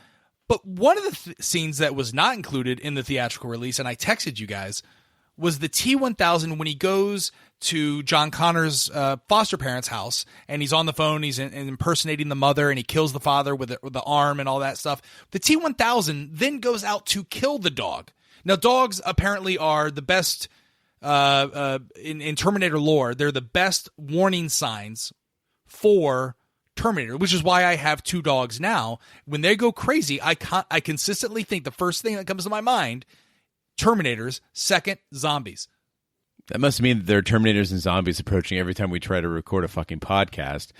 Speaker 2: But one of the scenes that was not included in the theatrical release, and I texted you guys, was the T-1000 when he goes to John Connor's foster parents' house, and he's on the phone, he's impersonating the mother, and he kills the father with the arm and all that stuff. The T-1000 then goes out to kill the dog. Now, dogs apparently are the best, in Terminator lore, they're the best warning signs for Terminator, which is why I have 2 dogs now. When they go crazy, I consistently think the first thing that comes to my mind, Terminators, second, zombies.
Speaker 3: That must mean that there are Terminators and zombies approaching every time we try to record a fucking podcast.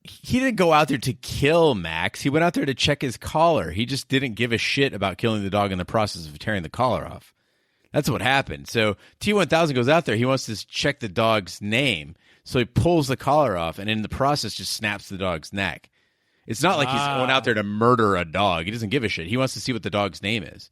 Speaker 3: He didn't go out there to kill Max. He went out there to check his collar. He just didn't give a shit about killing the dog in the process of tearing the collar off. That's what happened. So T-1000 goes out there. He wants to check the dog's name. So he pulls the collar off, and in the process just snaps the dog's neck. It's not like he's going out there to murder a dog. He doesn't give a shit. He wants to see what the dog's name is.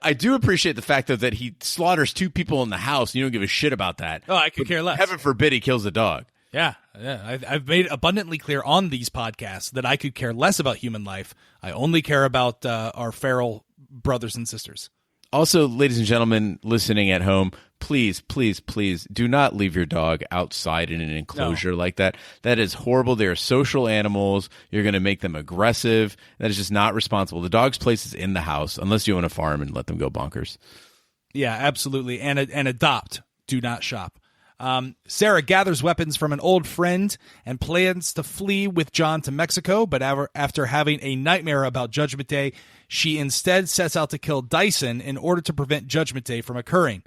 Speaker 3: I do appreciate the fact, though, that he slaughters 2 people in the house, and you don't give a shit about that.
Speaker 2: Oh, I could care less.
Speaker 3: Heaven forbid he kills a dog.
Speaker 2: Yeah. I've made abundantly clear on these podcasts that I could care less about human life. I only care about our feral brothers and sisters.
Speaker 3: Also, ladies and gentlemen listening at home, please, please, please do not leave your dog outside in an enclosure like that. That is horrible. They are social animals. You're going to make them aggressive. That is just not responsible. The dog's place is in the house, unless you own a farm and let them go bonkers.
Speaker 2: Yeah, absolutely. And adopt. Do not shop. Sarah gathers weapons from an old friend and plans to flee with John to Mexico, but after having a nightmare about Judgment Day, she instead sets out to kill Dyson in order to prevent Judgment Day from occurring.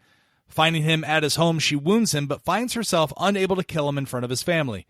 Speaker 2: Finding him at his home, she wounds him, but finds herself unable to kill him in front of his family.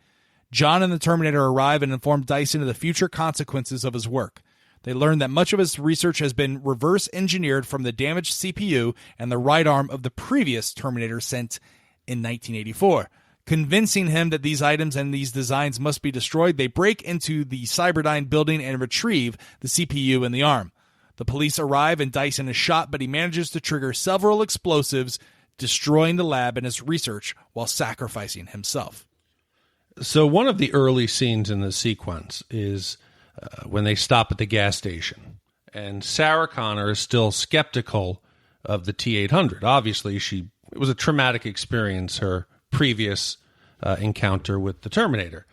Speaker 2: John and the Terminator arrive and inform Dyson of the future consequences of his work. They learn that much of his research has been reverse engineered from the damaged CPU and the right arm of the previous Terminator sent in 1984. Convincing him that these items and these designs must be destroyed, they break into the Cyberdyne building and retrieve the CPU and the arm. The police arrive and Dyson is shot, but he manages to trigger several explosives, destroying the lab and his research while sacrificing himself.
Speaker 1: So one of the early scenes in the sequence is when they stop at the gas station. And Sarah Connor is still skeptical of the T-800. Obviously, it was a traumatic experience, her previous encounter with the Terminator.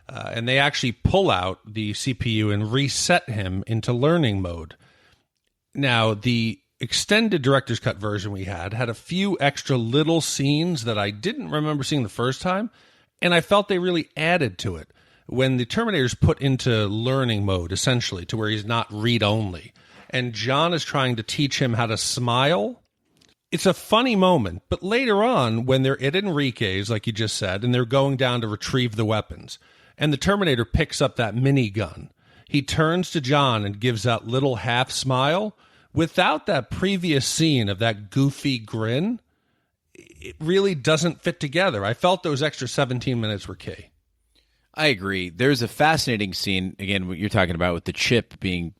Speaker 1: And they actually pull out the CPU and reset him into learning mode. Now, the extended director's cut version we had a few extra little scenes that I didn't remember seeing the first time, and I felt they really added to it. when the Terminator's put into learning mode, essentially, to where he's not read-only, and John is trying to teach him how to smile. It's a funny moment, but later on, when they're at Enrique's, like you just said, and they're going down to retrieve the weapons, and the Terminator picks up that minigun, he turns to John and gives that little half smile. Without that previous scene of that goofy grin, it really doesn't fit together. I felt those extra 17 minutes were key.
Speaker 3: I agree. There's a fascinating scene, again, what you're talking about with the chip being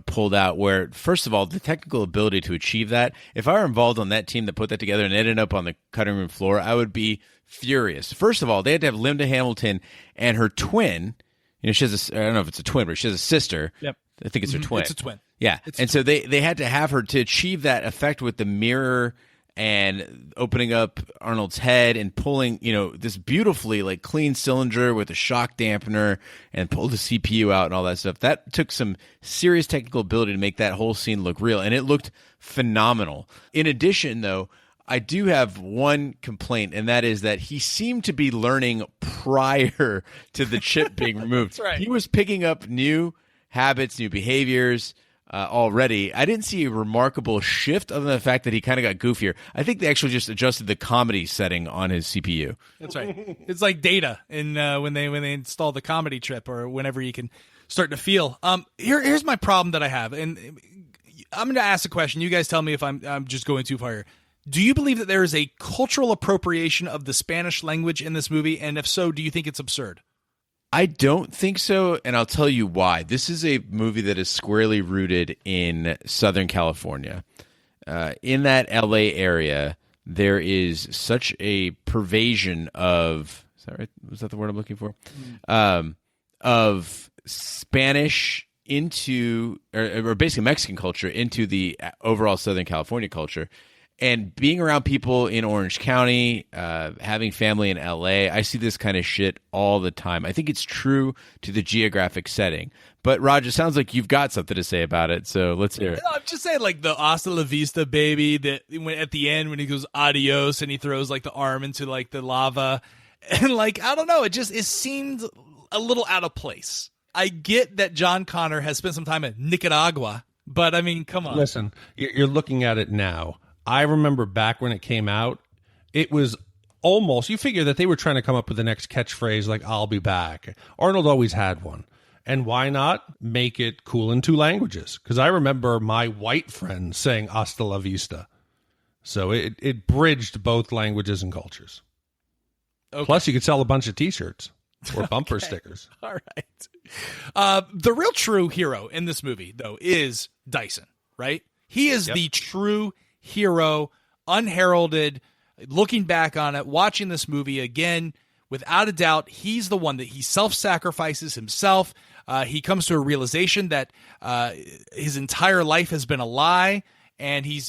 Speaker 3: pulled out, where, first of all, the technical ability to achieve that, if I were involved on that team that put that together and ended up on the cutting room floor, I would be furious. First of all, they had to have Linda Hamilton and her twin. She has I don't know if it's a twin, but she has a sister.
Speaker 2: Yep.
Speaker 3: I think it's her twin.
Speaker 2: It's a twin.
Speaker 3: Yeah. So they had to have her to achieve that effect with the mirror and opening up Arnold's head and pulling, this beautifully like clean cylinder with a shock dampener and pull the CPU out and all that stuff. That took some serious technical ability to make that whole scene look real, and it looked phenomenal. In addition, though, I do have one complaint, and that is that he seemed to be learning prior to the chip being removed.
Speaker 2: That's right.
Speaker 3: He was picking up new habits, new behaviors, already. I didn't see a remarkable shift other than the fact that he kind of got goofier. I think they actually just adjusted the comedy setting on his CPU.
Speaker 2: That's right. It's like Data in when they install the comedy chip, or whenever you can start to feel. Here's my problem that I have, and I'm going to ask a question. You guys tell me if I'm just going too far here. Do you believe that there is a cultural appropriation of the Spanish language in this movie? And if so, do you think it's absurd?
Speaker 3: I don't think so, and I'll tell you why. This is a movie that is squarely rooted in Southern California. In that LA area, there is such a pervasion of, is that right? Was that the word I'm looking for? Of Spanish into, or basically Mexican culture into the overall Southern California culture. And being around people in Orange County, having family in LA, I see this kind of shit all the time. I think it's true to the geographic setting. But, Raj, it sounds like you've got something to say about it, so let's hear it.
Speaker 2: No, I'm just saying, like, the hasta la vista, baby, that when at the end when he goes adios and he throws, like, the arm into, like, the lava. And, like, I don't know, it seemed a little out of place. I get that John Connor has spent some time in Nicaragua, but, I mean, come on.
Speaker 1: Listen, you're looking at it now. I remember back when it came out, it was almost, you figure that they were trying to come up with the next catchphrase like, I'll be back. Arnold always had one. And why not make it cool in two languages? Because I remember my white friends saying hasta la vista. So it bridged both languages and cultures. Okay. Plus, you could sell a bunch of T-shirts or bumper stickers.
Speaker 2: All right. The real true hero in this movie, though, is Dyson, right? He is the true hero, unheralded. Looking back on it, watching this movie again, without a doubt, he's the one that he self-sacrifices himself. He comes to a realization that his entire life has been a lie, and he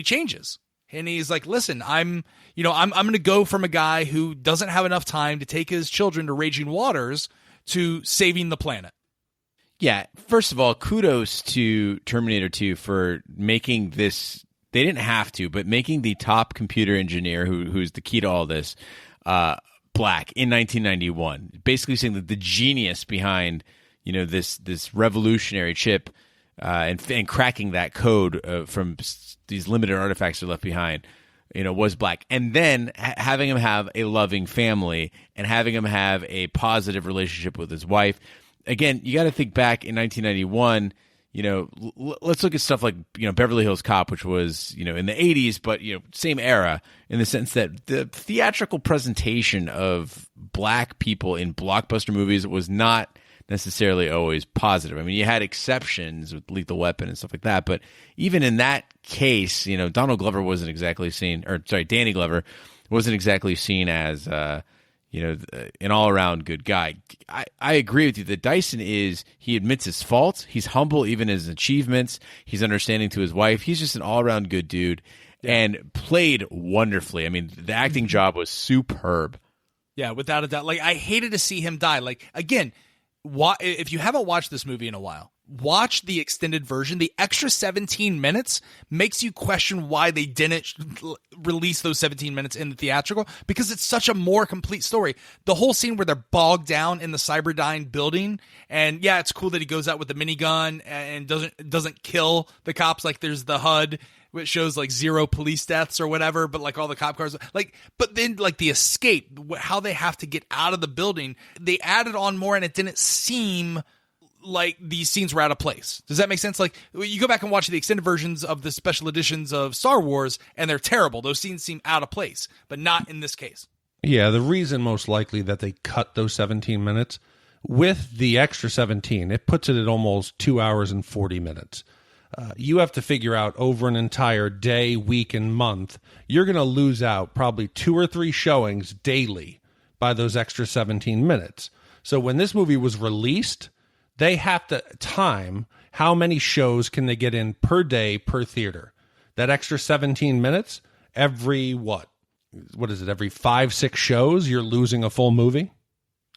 Speaker 2: changes. And he's like, listen, I'm going to go from a guy who doesn't have enough time to take his children to raging waters to saving the planet.
Speaker 3: Yeah, first of all, kudos to Terminator 2 for making this. They didn't have to, but making the top computer engineer who's the key to all this black in 1991. Basically saying that the genius behind this revolutionary chip and cracking that code from these limited artifacts that are left behind, was black. And then having him have a loving family and having him have a positive relationship with his wife. Again, you got to think back in 1991, let's look at stuff like, Beverly Hills Cop, which was, in the 80s, but, same era in the sense that the theatrical presentation of black people in blockbuster movies was not necessarily always positive. I mean, you had exceptions with Lethal Weapon and stuff like that, but even in that case, Danny Glover wasn't exactly seen as, an all-around good guy. I agree with you that Dyson he admits his faults. He's humble even in his achievements. He's understanding to his wife. He's just an all-around good dude and played wonderfully. I mean, the acting job was superb.
Speaker 2: Yeah, without a doubt. Like, I hated to see him die. Like, again, if you haven't watched this movie in a while, watch the extended version, the extra 17 minutes makes you question why they didn't release those 17 minutes in the theatrical, because it's such a more complete story. The whole scene where they're bogged down in the Cyberdyne building, and yeah, it's cool that he goes out with the minigun and doesn't kill the cops. Like there's the HUD, which shows like 0 police deaths or whatever, but like all the cop cars, like, but then like the escape, how they have to get out of the building, they added on more, and it didn't seem like these scenes were out of place. Does that make sense? Like you go back and watch the extended versions of the special editions of Star Wars and they're terrible. Those scenes seem out of place, but not in this case.
Speaker 1: Yeah, the reason most likely that they cut those 17 minutes with the extra 17, it puts it at almost 2 hours and 40 minutes. You have to figure out over an entire day, week, and month, you're going to lose out probably 2 or 3 showings daily by those extra 17 minutes. So when this movie was released, they have to time how many shows can they get in per day per theater. That extra 17 minutes, every what is it, every 5-6 shows, you're losing a full movie?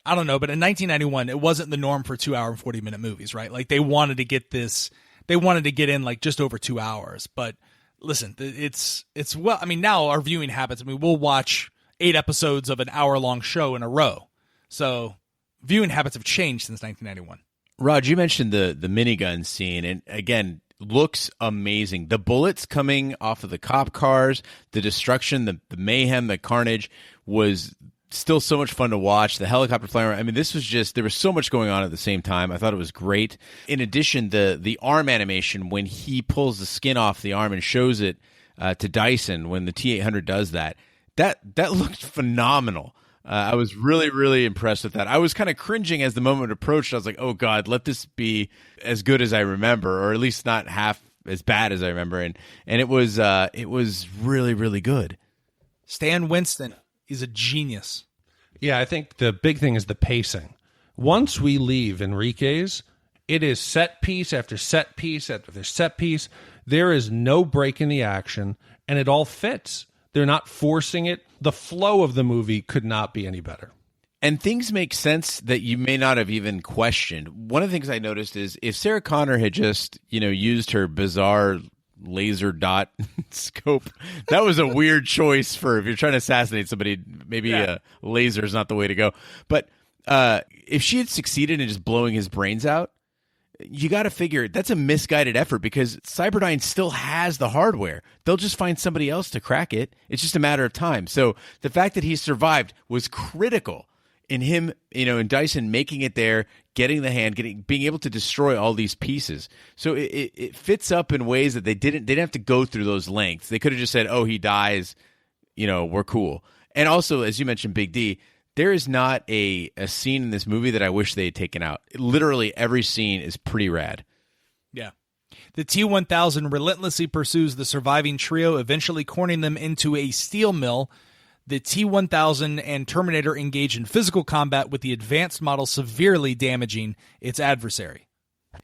Speaker 2: I don't know, but in 1991, it wasn't the norm for 2 hour and 40 minute movies, right? Like they wanted to get in like just over 2 hours. But listen, it's well, I mean, now our viewing habits, I mean, we'll watch 8 episodes of an hour-long show in a row. So viewing habits have changed since 1991.
Speaker 3: Rod, you mentioned the minigun scene, and again, looks amazing. The bullets coming off of the cop cars, the destruction, the mayhem, the carnage was still so much fun to watch. The helicopter flying around. I mean, this was just, there was so much going on at the same time. I thought it was great. In addition, the arm animation, when he pulls the skin off the arm and shows it to Dyson, when the T-800 does that looked phenomenal. I was really, really impressed with that. I was kind of cringing as the moment approached. I was like, oh, God, let this be as good as I remember, or at least not half as bad as I remember. And it was really, really good.
Speaker 2: Stan Winston is a genius.
Speaker 1: Yeah, I think the big thing is the pacing. Once we leave Enrique's, it is set piece after set piece after set piece. There is no break in the action, and it all fits. They're not forcing it. The flow of the movie could not be any better.
Speaker 3: And things make sense that you may not have even questioned. One of the things I noticed is if Sarah Connor had just, used her bizarre laser dot scope, that was a weird choice for if you're trying to assassinate somebody. Maybe a laser is not the way to go. But if she had succeeded in just blowing his brains out, you got to figure that's a misguided effort, because Cyberdyne still has the hardware. They'll just find somebody else to crack it. It's just a matter of time. So the fact that he survived was critical in him, in Dyson making it there, getting the hand, being able to destroy all these pieces. So it fits up in ways that they didn't have to go through those lengths. They could have just said, oh, he dies, we're cool. And also, as you mentioned, Big D, there is not a scene in this movie that I wish they had taken out. Literally every scene is pretty rad.
Speaker 2: Yeah. The T-1000 relentlessly pursues the surviving trio, eventually cornering them into a steel mill. The T-1000 and Terminator engage in physical combat, with the advanced model severely damaging its adversary.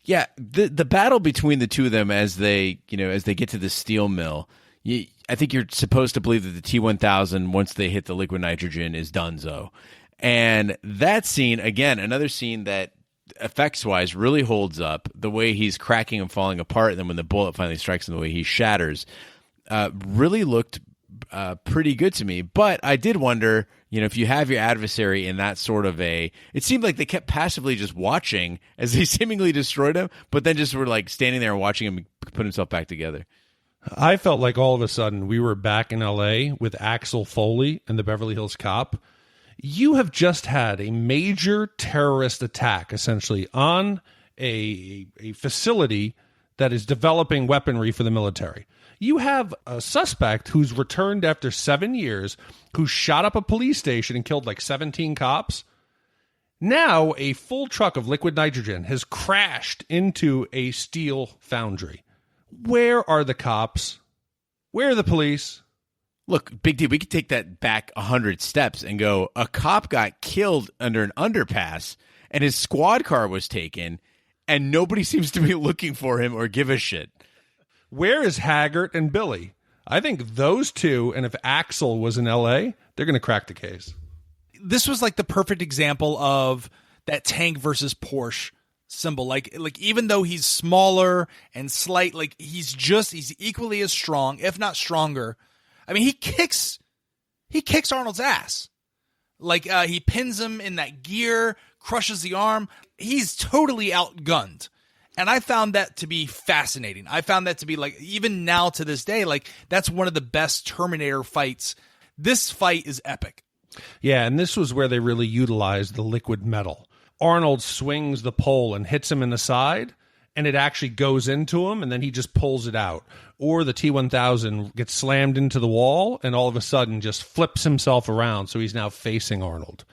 Speaker 3: Yeah, the battle between the two of them as they get to the steel mill, I think you're supposed to believe that the T-1000, once they hit the liquid nitrogen, is donezo. And that scene, again, another scene that effects-wise really holds up. The way he's cracking and falling apart, and then when the bullet finally strikes him, the way he shatters, really looked pretty good to me. But I did wonder, if you have your adversary in that sort of it seemed like they kept passively just watching as they seemingly destroyed him, but then just were like standing there and watching him put himself back together.
Speaker 1: I felt like all of a sudden we were back in L.A. with Axel Foley and the Beverly Hills Cop. You have just had a major terrorist attack, essentially, on a facility that is developing weaponry for the military. You have a suspect who's returned after 7 years, who shot up a police station and killed like 17 cops. Now a full truck of liquid nitrogen has crashed into a steel foundry. Where are the cops? Where are the police?
Speaker 3: Look, Big D, we could take that back 100 steps and go, a cop got killed under an underpass and his squad car was taken and nobody seems to be looking for him or give a shit.
Speaker 1: Where is Haggart and Billy? I think those two, and if Axel was in L.A., they're going to crack the case.
Speaker 2: This was like the perfect example of that tank versus Porsche symbol. Like even though he's smaller and slight, like he's equally as strong, if not stronger. I mean, he kicks Arnold's ass. Like he pins him in that gear, crushes the arm. He's totally outgunned. And I found that to be fascinating. I found that to be like, even now to this day, like that's one of the best Terminator fights. This fight is epic.
Speaker 1: Yeah, and this was where they really utilized the liquid metal. Arnold swings the pole and hits him in the side, and it actually goes into him, and then he just pulls it out. Or the T-1000 gets slammed into the wall, and all of a sudden just flips himself around, so he's now facing Arnold.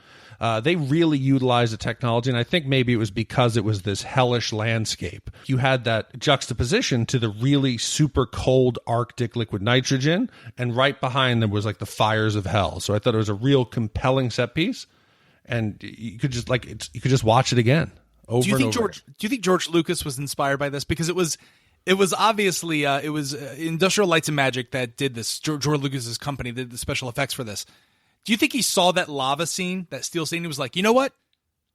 Speaker 1: They really utilized the technology, and I think maybe it was because it was this hellish landscape. You had that juxtaposition to the really super cold Arctic liquid nitrogen, and right behind them was like the fires of hell. So I thought it was a real compelling set piece, and you could just watch it again over and over.
Speaker 2: Do you think George Lucas was inspired by this? Because it was obviously Industrial Lights and Magic that did this. George Lucas's company did the special effects for this. Do you think he saw that lava scene, that steel scene, and was like, you know what?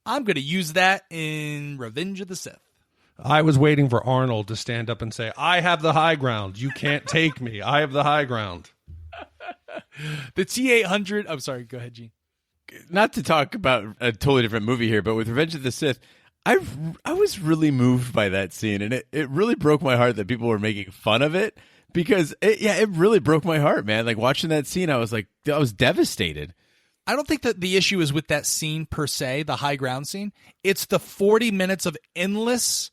Speaker 2: I'm going to use that in Revenge of the Sith.
Speaker 1: I was waiting for Arnold to stand up and say, I have the high ground. You can't take me. I have the high ground.
Speaker 2: The T-800... I'm sorry, go ahead, Gene.
Speaker 3: Not to talk about a totally different movie here, but with Revenge of the Sith, I was really moved by that scene, and it really broke my heart that people were making fun of it. Because, it really broke my heart, man. Like, watching that scene, I was devastated.
Speaker 2: I don't think that the issue is with that scene per se, the high ground scene. It's the 40 minutes of endless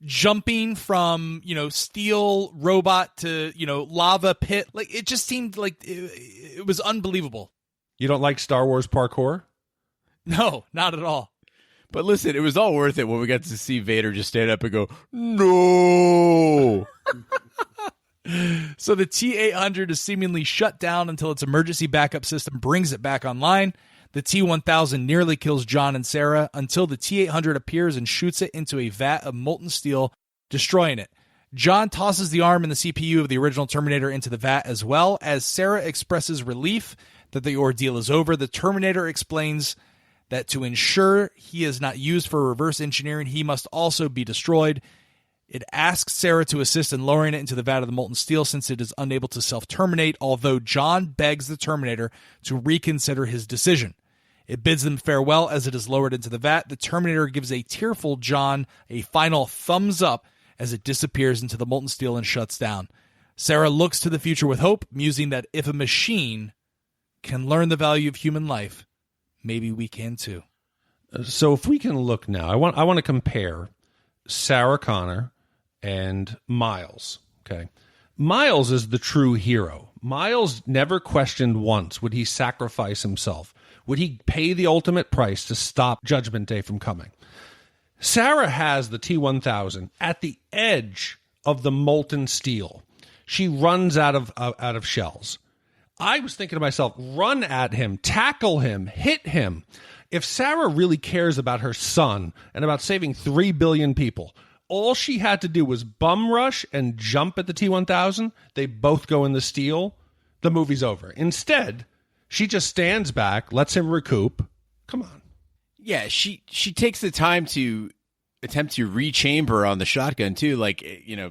Speaker 2: jumping from, steel robot to, lava pit. Like, it just seemed like it was unbelievable.
Speaker 1: You don't like Star Wars parkour?
Speaker 2: No, not at all.
Speaker 3: But listen, it was all worth it when we got to see Vader just stand up and go, no!
Speaker 2: So the T-800 is seemingly shut down until its emergency backup system brings it back online. The T-1000 nearly kills John and Sarah until the T-800 appears and shoots it into a vat of molten steel, destroying it. John tosses the arm and the CPU of the original Terminator into the vat, as well as Sarah expresses relief that the ordeal is over. The Terminator explains that to ensure he is not used for reverse engineering, he must also be destroyed. It asks Sarah to assist in lowering it into the vat of the molten steel since it is unable to self-terminate, although John begs the Terminator to reconsider his decision. It bids them farewell as it is lowered into the vat. The Terminator gives a tearful John a final thumbs up as it disappears into the molten steel and shuts down. Sarah looks to the future with hope, musing that if a machine can learn the value of human life, maybe we can too.
Speaker 1: So if we can look now, I want to compare Sarah Connor and Miles. Okay. Miles is the true hero. Miles never questioned once, would he sacrifice himself? Would he pay the ultimate price to stop Judgment Day from coming? Sarah has the T-1000 at the edge of the molten steel. She runs out of shells. I was thinking to myself, run at him, tackle him, hit him. If Sarah really cares about her son and about saving 3 billion people, all she had to do was bum rush and jump at the T-1000. They both go in the steel. The movie's over. Instead, she just stands back, lets him recoup. Come on.
Speaker 3: Yeah, she takes the time to attempt to rechamber on the shotgun too. Like,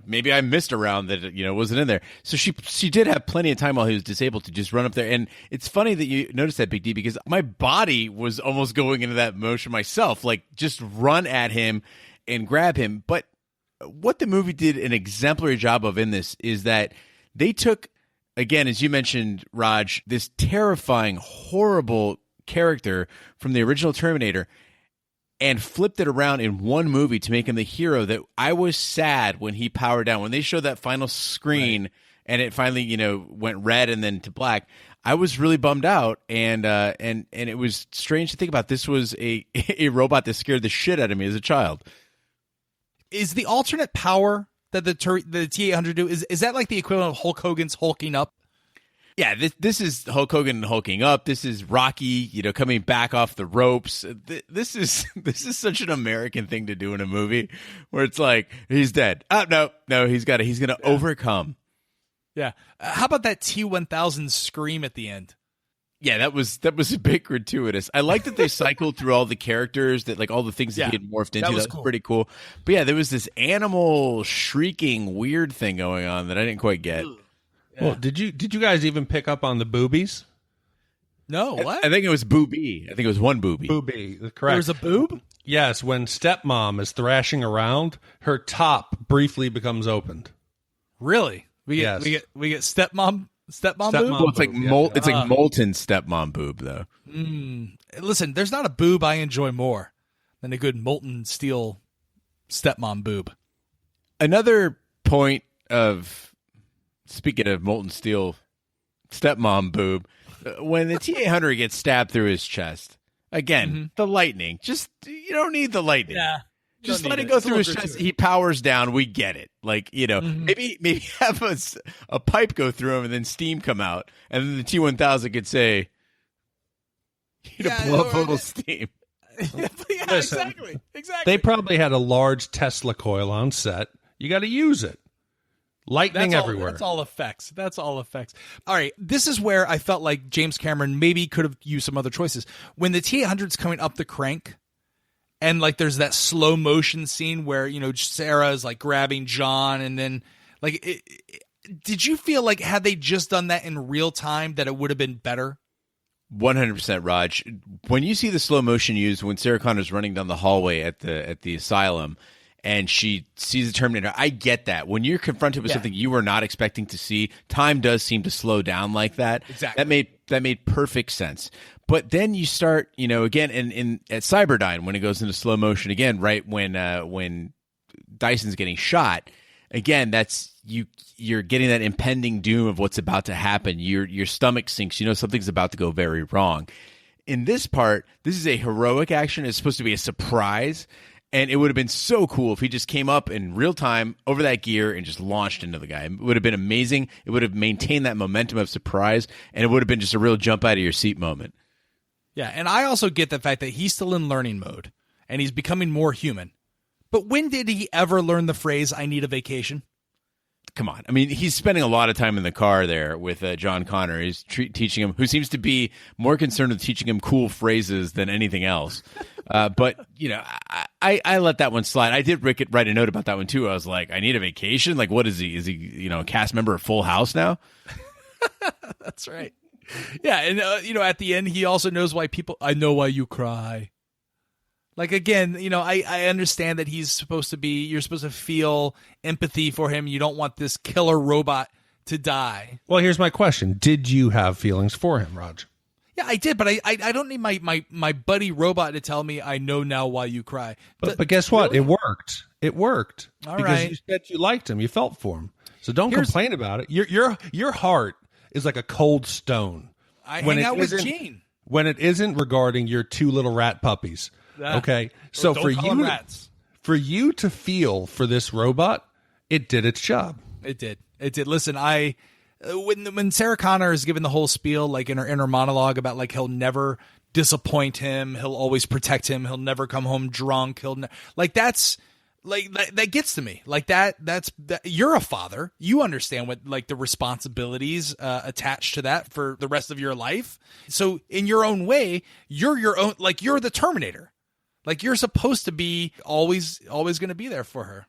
Speaker 3: maybe I missed a round that wasn't in there. So she did have plenty of time while he was disabled to just run up there. And it's funny that you noticed that, Big D, because my body was almost going into that motion myself. Like, just run at him and grab him. But what the movie did an exemplary job of in this is that they took, again, as you mentioned, Raj, this terrifying, horrible character from the original Terminator and flipped it around in one movie to make him the hero that I was sad when he powered down. When they showed that final screen and it finally, went red and then to black, I was really bummed out. And it was strange to think about. This was a robot that scared the shit out of me as a child.
Speaker 2: Is the alternate power that the T-800 do, is that like the equivalent of Hulk Hogan's hulking up?
Speaker 3: Yeah, this is Hulk Hogan hulking up. This is Rocky, coming back off the ropes. This is such an American thing to do in a movie where it's like, he's dead. Oh, no, he's going to overcome.
Speaker 2: Yeah. How about that T-1000 scream at the end?
Speaker 3: Yeah, that was a bit gratuitous. I like that they cycled through all the characters, that like all the things that he had morphed into. That was pretty cool. But yeah, there was this animal shrieking weird thing going on that I didn't quite get.
Speaker 1: Yeah. Well, did you guys even pick up on the boobies?
Speaker 2: No, what?
Speaker 3: I think it was booby. I think it was one booby.
Speaker 1: Booby, correct.
Speaker 2: There's a boob?
Speaker 1: Yes, when stepmom is thrashing around, her top briefly becomes opened.
Speaker 2: Really? We get stepmom boob?
Speaker 3: Well, it's like it's like molten stepmom boob though.
Speaker 2: Listen, there's not a boob I enjoy more than a good molten steel stepmom boob.
Speaker 3: Another point of, speaking of molten steel stepmom boob, when the T-800 gets stabbed through his chest, again, the lightning. Just, you don't need the lightning.
Speaker 2: Yeah.
Speaker 3: Just let it go through his chest. He powers down. We get it. Like, maybe have a pipe go through him and then steam come out. And then the T-1000 could say, blow up a little steam.
Speaker 1: Listen, exactly. They probably had a large Tesla coil on set. You got to use it. Lightning everywhere.
Speaker 2: That's all effects. All right. This is where I felt like James Cameron maybe could have used some other choices. When the T-800's coming up the crank, and like there's that slow motion scene where, Sarah is like grabbing John, and then like, did you feel like had they just done that in real time that it would have been better?
Speaker 3: 100%, Raj. When you see the slow motion used when Sarah Connor's running down the hallway at the asylum and she sees the Terminator, I get that. When you're confronted with something you were not expecting to see, time does seem to slow down like that.
Speaker 2: Exactly.
Speaker 3: That made perfect sense. But then you start, again, at Cyberdyne, when it goes into slow motion again, right when Dyson's getting shot, again, that's you're getting that impending doom of what's about to happen. Your stomach sinks. Something's about to go very wrong. In this part, this is a heroic action. It's supposed to be a surprise. And it would have been so cool if he just came up in real time over that gear and just launched into the guy. It would have been amazing. It would have maintained that momentum of surprise, and it would have been just a real jump out of your seat moment.
Speaker 2: Yeah, and I also get the fact that he's still in learning mode, and he's becoming more human. But when did he ever learn the phrase, "I need a vacation"?
Speaker 3: Come on. I mean, he's spending a lot of time in the car there with John Connor. He's teaching him, who seems to be more concerned with teaching him cool phrases than anything else. But, I let that one slide. I did write a note about that one, too. I was like, I need a vacation? Like, what is he? Is he, a cast member of Full House now?
Speaker 2: That's right. Yeah, and, at the end, he also knows why I know why you cry. Like, again, I understand that you're supposed to feel empathy for him. You don't want this killer robot to die.
Speaker 1: Well, here's my question. Did you have feelings for him, Raj?
Speaker 2: Yeah, I did, but I don't need my buddy robot to tell me I know now why you cry.
Speaker 1: But guess what? Really? It worked. It worked.
Speaker 2: All
Speaker 1: because
Speaker 2: right.
Speaker 1: You said you liked him. You felt for him. So don't complain about it. Your heart is like a cold stone.
Speaker 2: I hang out with Gene.
Speaker 1: When it isn't regarding your two little rat puppies. Okay, so for you to feel for this robot, it did its job.
Speaker 2: It did. Listen, when Sarah Connor is given the whole spiel, like in her inner monologue about like he'll never disappoint him, he'll always protect him, he'll never come home drunk, that's like that gets to me. Like that's you're a father, you understand what like the responsibilities attached to that for the rest of your life. So in your own way, you're your own, like you're the Terminator. Like, you're supposed to be always going to be there for her.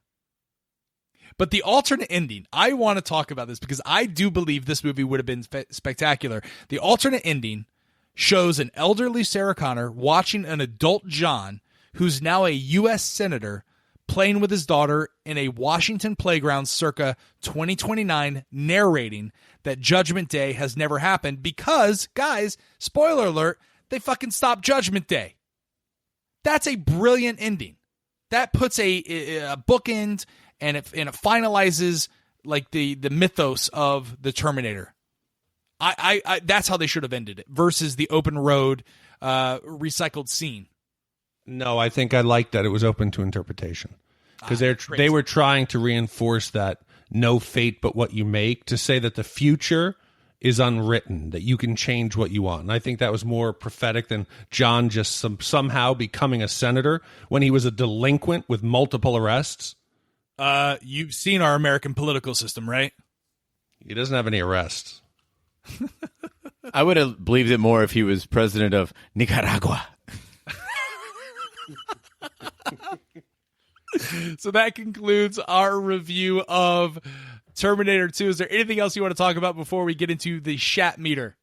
Speaker 2: But the alternate ending, I want to talk about this because I do believe this movie would have been spectacular. The alternate ending shows an elderly Sarah Connor watching an adult John, who's now a U.S. senator, playing with his daughter in a Washington playground circa 2029, narrating that Judgment Day has never happened because, guys, spoiler alert, they fucking stopped Judgment Day. That's a brilliant ending. That puts a bookend, and it finalizes like the mythos of the Terminator. I that's how they should have ended it versus the open road recycled scene.
Speaker 1: No, I think I like that it was open to interpretation because they were trying to reinforce that no fate but what you make, to say that the future is unwritten, that you can change what you want. And I think that was more prophetic than John just somehow becoming a senator when he was a delinquent with multiple arrests.
Speaker 2: You've seen our American political system, right?
Speaker 1: He doesn't have any arrests.
Speaker 3: I would have believed it more if he was president of Nicaragua.
Speaker 2: So that concludes our review of Terminator 2. Is there anything else you want to talk about before we get into the Shat meter?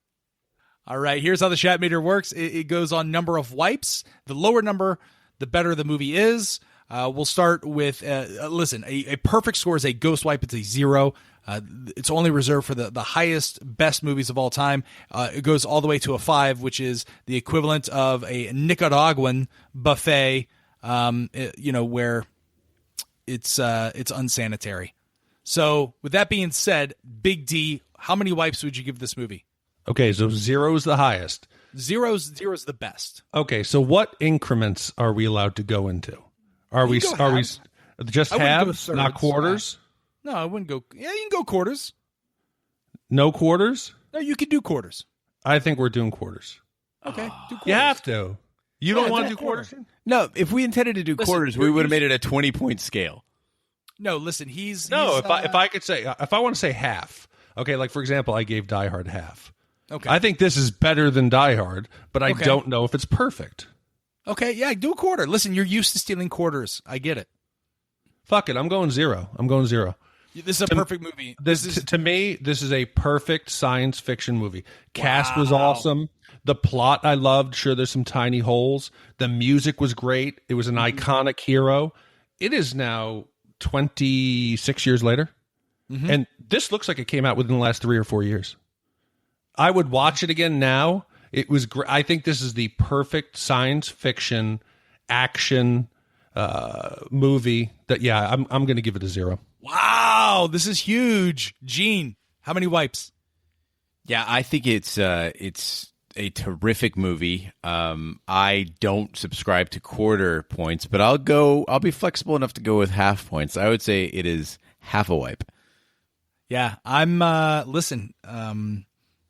Speaker 2: All right, here's how the Shat meter works. It goes on number of wipes. The lower number, the better the movie is. We'll start with, a perfect score is a ghost wipe. It's a 0. It's only reserved for the highest, best movies of all time. It goes all the way to a 5, which is the equivalent of a Nicaraguan buffet, where it's unsanitary. So with that being said, Big D, how many wipes would you give this movie?
Speaker 1: Okay, so 0 is the highest.
Speaker 2: Zero's the best.
Speaker 1: Okay, so what increments are we allowed to go into? Are we just halves, not quarters?
Speaker 2: No, I wouldn't go. Yeah, you can go quarters.
Speaker 1: No quarters?
Speaker 2: No, you could do quarters.
Speaker 1: I think we're doing quarters.
Speaker 2: Okay, do quarters.
Speaker 1: You have to. You don't want to do quarters?
Speaker 3: No, if we intended to do quarters, we would have made it a 20-point scale.
Speaker 2: No, listen, he's
Speaker 1: if I want to say half. Okay, like for example, I gave Die Hard half.
Speaker 2: Okay.
Speaker 1: I think this is better than Die Hard, but I don't know if it's perfect.
Speaker 2: Okay, yeah, do a quarter. Listen, you're used to stealing quarters. I get it.
Speaker 1: Fuck it, I'm going 0.
Speaker 2: This is a perfect movie.
Speaker 1: To me, this is a perfect science fiction movie. Cast was awesome. The plot I loved. Sure, there's some tiny holes. The music was great. It was an iconic hero. It is now 26 years later, and this looks like it came out within the last 3 or 4 years. I would watch it again now. It was great. I think this is the perfect science fiction action movie. I'm going to give it a 0.
Speaker 2: Wow, this is huge. Gene, how many wipes?
Speaker 3: Yeah, I think it's a terrific movie. I don't subscribe to quarter points, but I'll be flexible enough to go with half points. I would say it is half a wipe.
Speaker 2: Yeah, I'm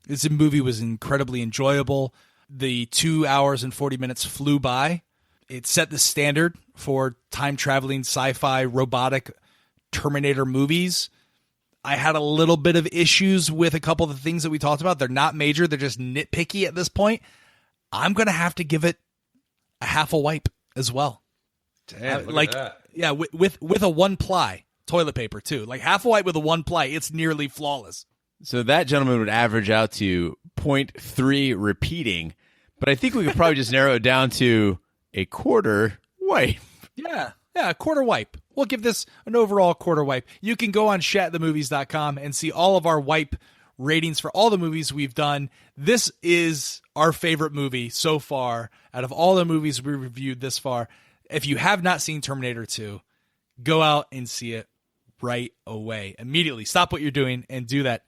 Speaker 2: this movie was incredibly enjoyable. The 2 hours and 40 minutes flew by. It set the standard for time-traveling sci-fi robotic Terminator movies. I had a little bit of issues with a couple of the things that we talked about. They're not major. They're just nitpicky at this point. I'm going to have to give it a half a wipe as well.
Speaker 1: Damn, look at that.
Speaker 2: Yeah, with a 1-ply toilet paper too. Like half a wipe with a 1-ply. It's nearly flawless.
Speaker 3: So that gentleman would average out to 0.3 repeating, but I think we could probably just narrow it down to a quarter wipe.
Speaker 2: Yeah, a quarter wipe. We'll give this an overall quarter wipe. You can go on shatthemovies.com and see all of our wipe ratings for all the movies we've done. This is our favorite movie so far out of all the movies we reviewed this far. If you have not seen Terminator 2, go out and see it right away. Immediately. Stop what you're doing and do that.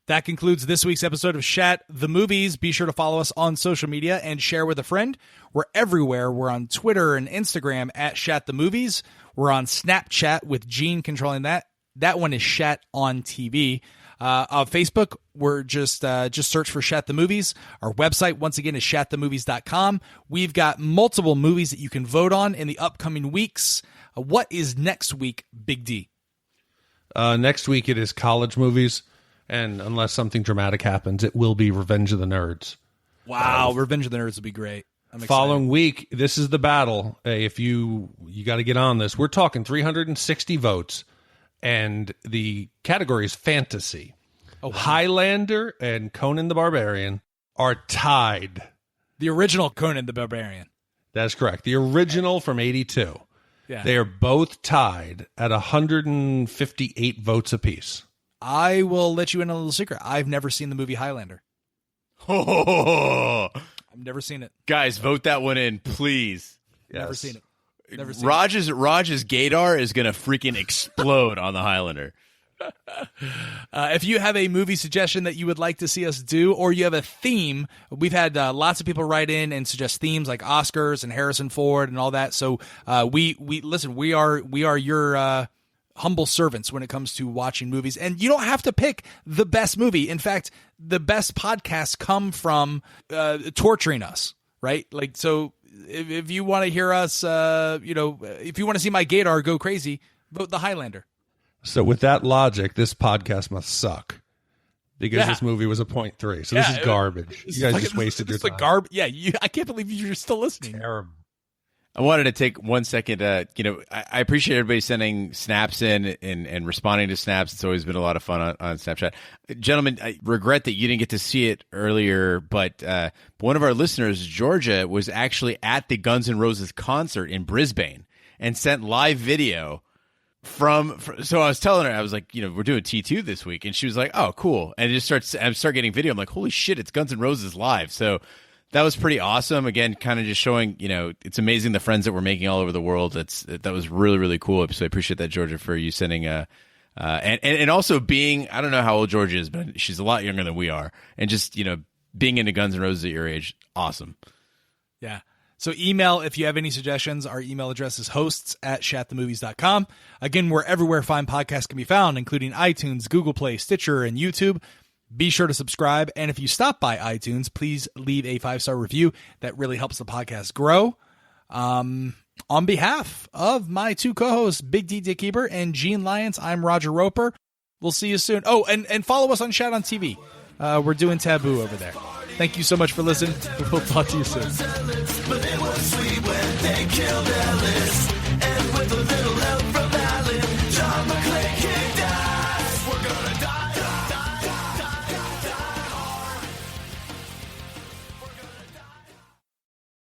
Speaker 2: That concludes this week's episode of Shat The Movies. Be sure to follow us on social media and share with a friend. We're everywhere. We're on Twitter and Instagram at Shat The Movies. We're on Snapchat with Gene controlling that. That one is Shat on TV. On Facebook, we're just search for Shat The Movies. Our website, once again, is shatthemovies.com. We've got multiple movies that you can vote on in the upcoming weeks. What is next week, Big D?
Speaker 1: Next week, it is college movies. And unless something dramatic happens, it will be Revenge of the Nerds.
Speaker 2: Wow, Revenge of the Nerds would be great. I'm excited.
Speaker 1: Following week, this is the battle. Hey, if you got to get on this. We're talking 360 votes, and the category is fantasy. Oh, wow. Highlander and Conan the Barbarian are tied.
Speaker 2: The original Conan the Barbarian.
Speaker 1: That's correct. The original from 82.
Speaker 2: Yeah.
Speaker 1: They are both tied at 158 votes apiece.
Speaker 2: I will let you in a little secret. I've never seen the movie Highlander.
Speaker 3: Oh,
Speaker 2: I've never seen it.
Speaker 3: Guys, vote that one in, please.
Speaker 2: Yes. Never seen it.
Speaker 3: Raj's gaydar is going to freaking explode on the Highlander.
Speaker 2: If you have a movie suggestion that you would like to see us do, or you have a theme, we've had lots of people write in and suggest themes like Oscars and Harrison Ford and all that. So we listen. We are your humble servants when it comes to watching movies, and you don't have to pick the best movie. In fact, the best podcasts come from torturing us, right? Like, so if you want to hear us, if you want to see my gaydar go crazy, vote the Highlander.
Speaker 1: So with that logic, this podcast must suck, because this movie was a 0.3. So this is garbage. You guys just wasted your time.
Speaker 2: I can't believe you're still listening.
Speaker 1: Terrible.
Speaker 3: I wanted to take 1 second. I appreciate everybody sending snaps in and responding to snaps. It's always been a lot of fun on Snapchat. Gentlemen, I regret that you didn't get to see it earlier, but one of our listeners, Georgia, was actually at the Guns N' Roses concert in Brisbane and sent live video from so I was telling her, I was like, we're doing T2 this week, and she was like, oh, cool. And it just start getting video. I'm like, holy shit, it's Guns N' Roses live. So that was pretty awesome. Again, kind of just showing, it's amazing the friends that we're making all over the world. That was really, really cool. So I appreciate that, Georgia, for you sending and also being, I don't know how old Georgia is, but she's a lot younger than we are. And just, being into Guns N' Roses at your age, awesome.
Speaker 2: Yeah. So email if you have any suggestions. Our email address is hosts@shatthemovies.com. Again, we're everywhere fine podcasts can be found, including iTunes, Google Play, Stitcher, and YouTube. Be sure to subscribe. And if you stop by iTunes, please leave a 5-star review. That really helps the podcast grow. On behalf of my two co-hosts, Big D Dick Eber and Gene Lyons, I'm Roger Roper. We'll see you soon. Oh, and follow us on Shat on TV. We're doing Taboo over there. Thank you so much for listening. We'll talk to you soon.
Speaker 4: But it was sweet when they killed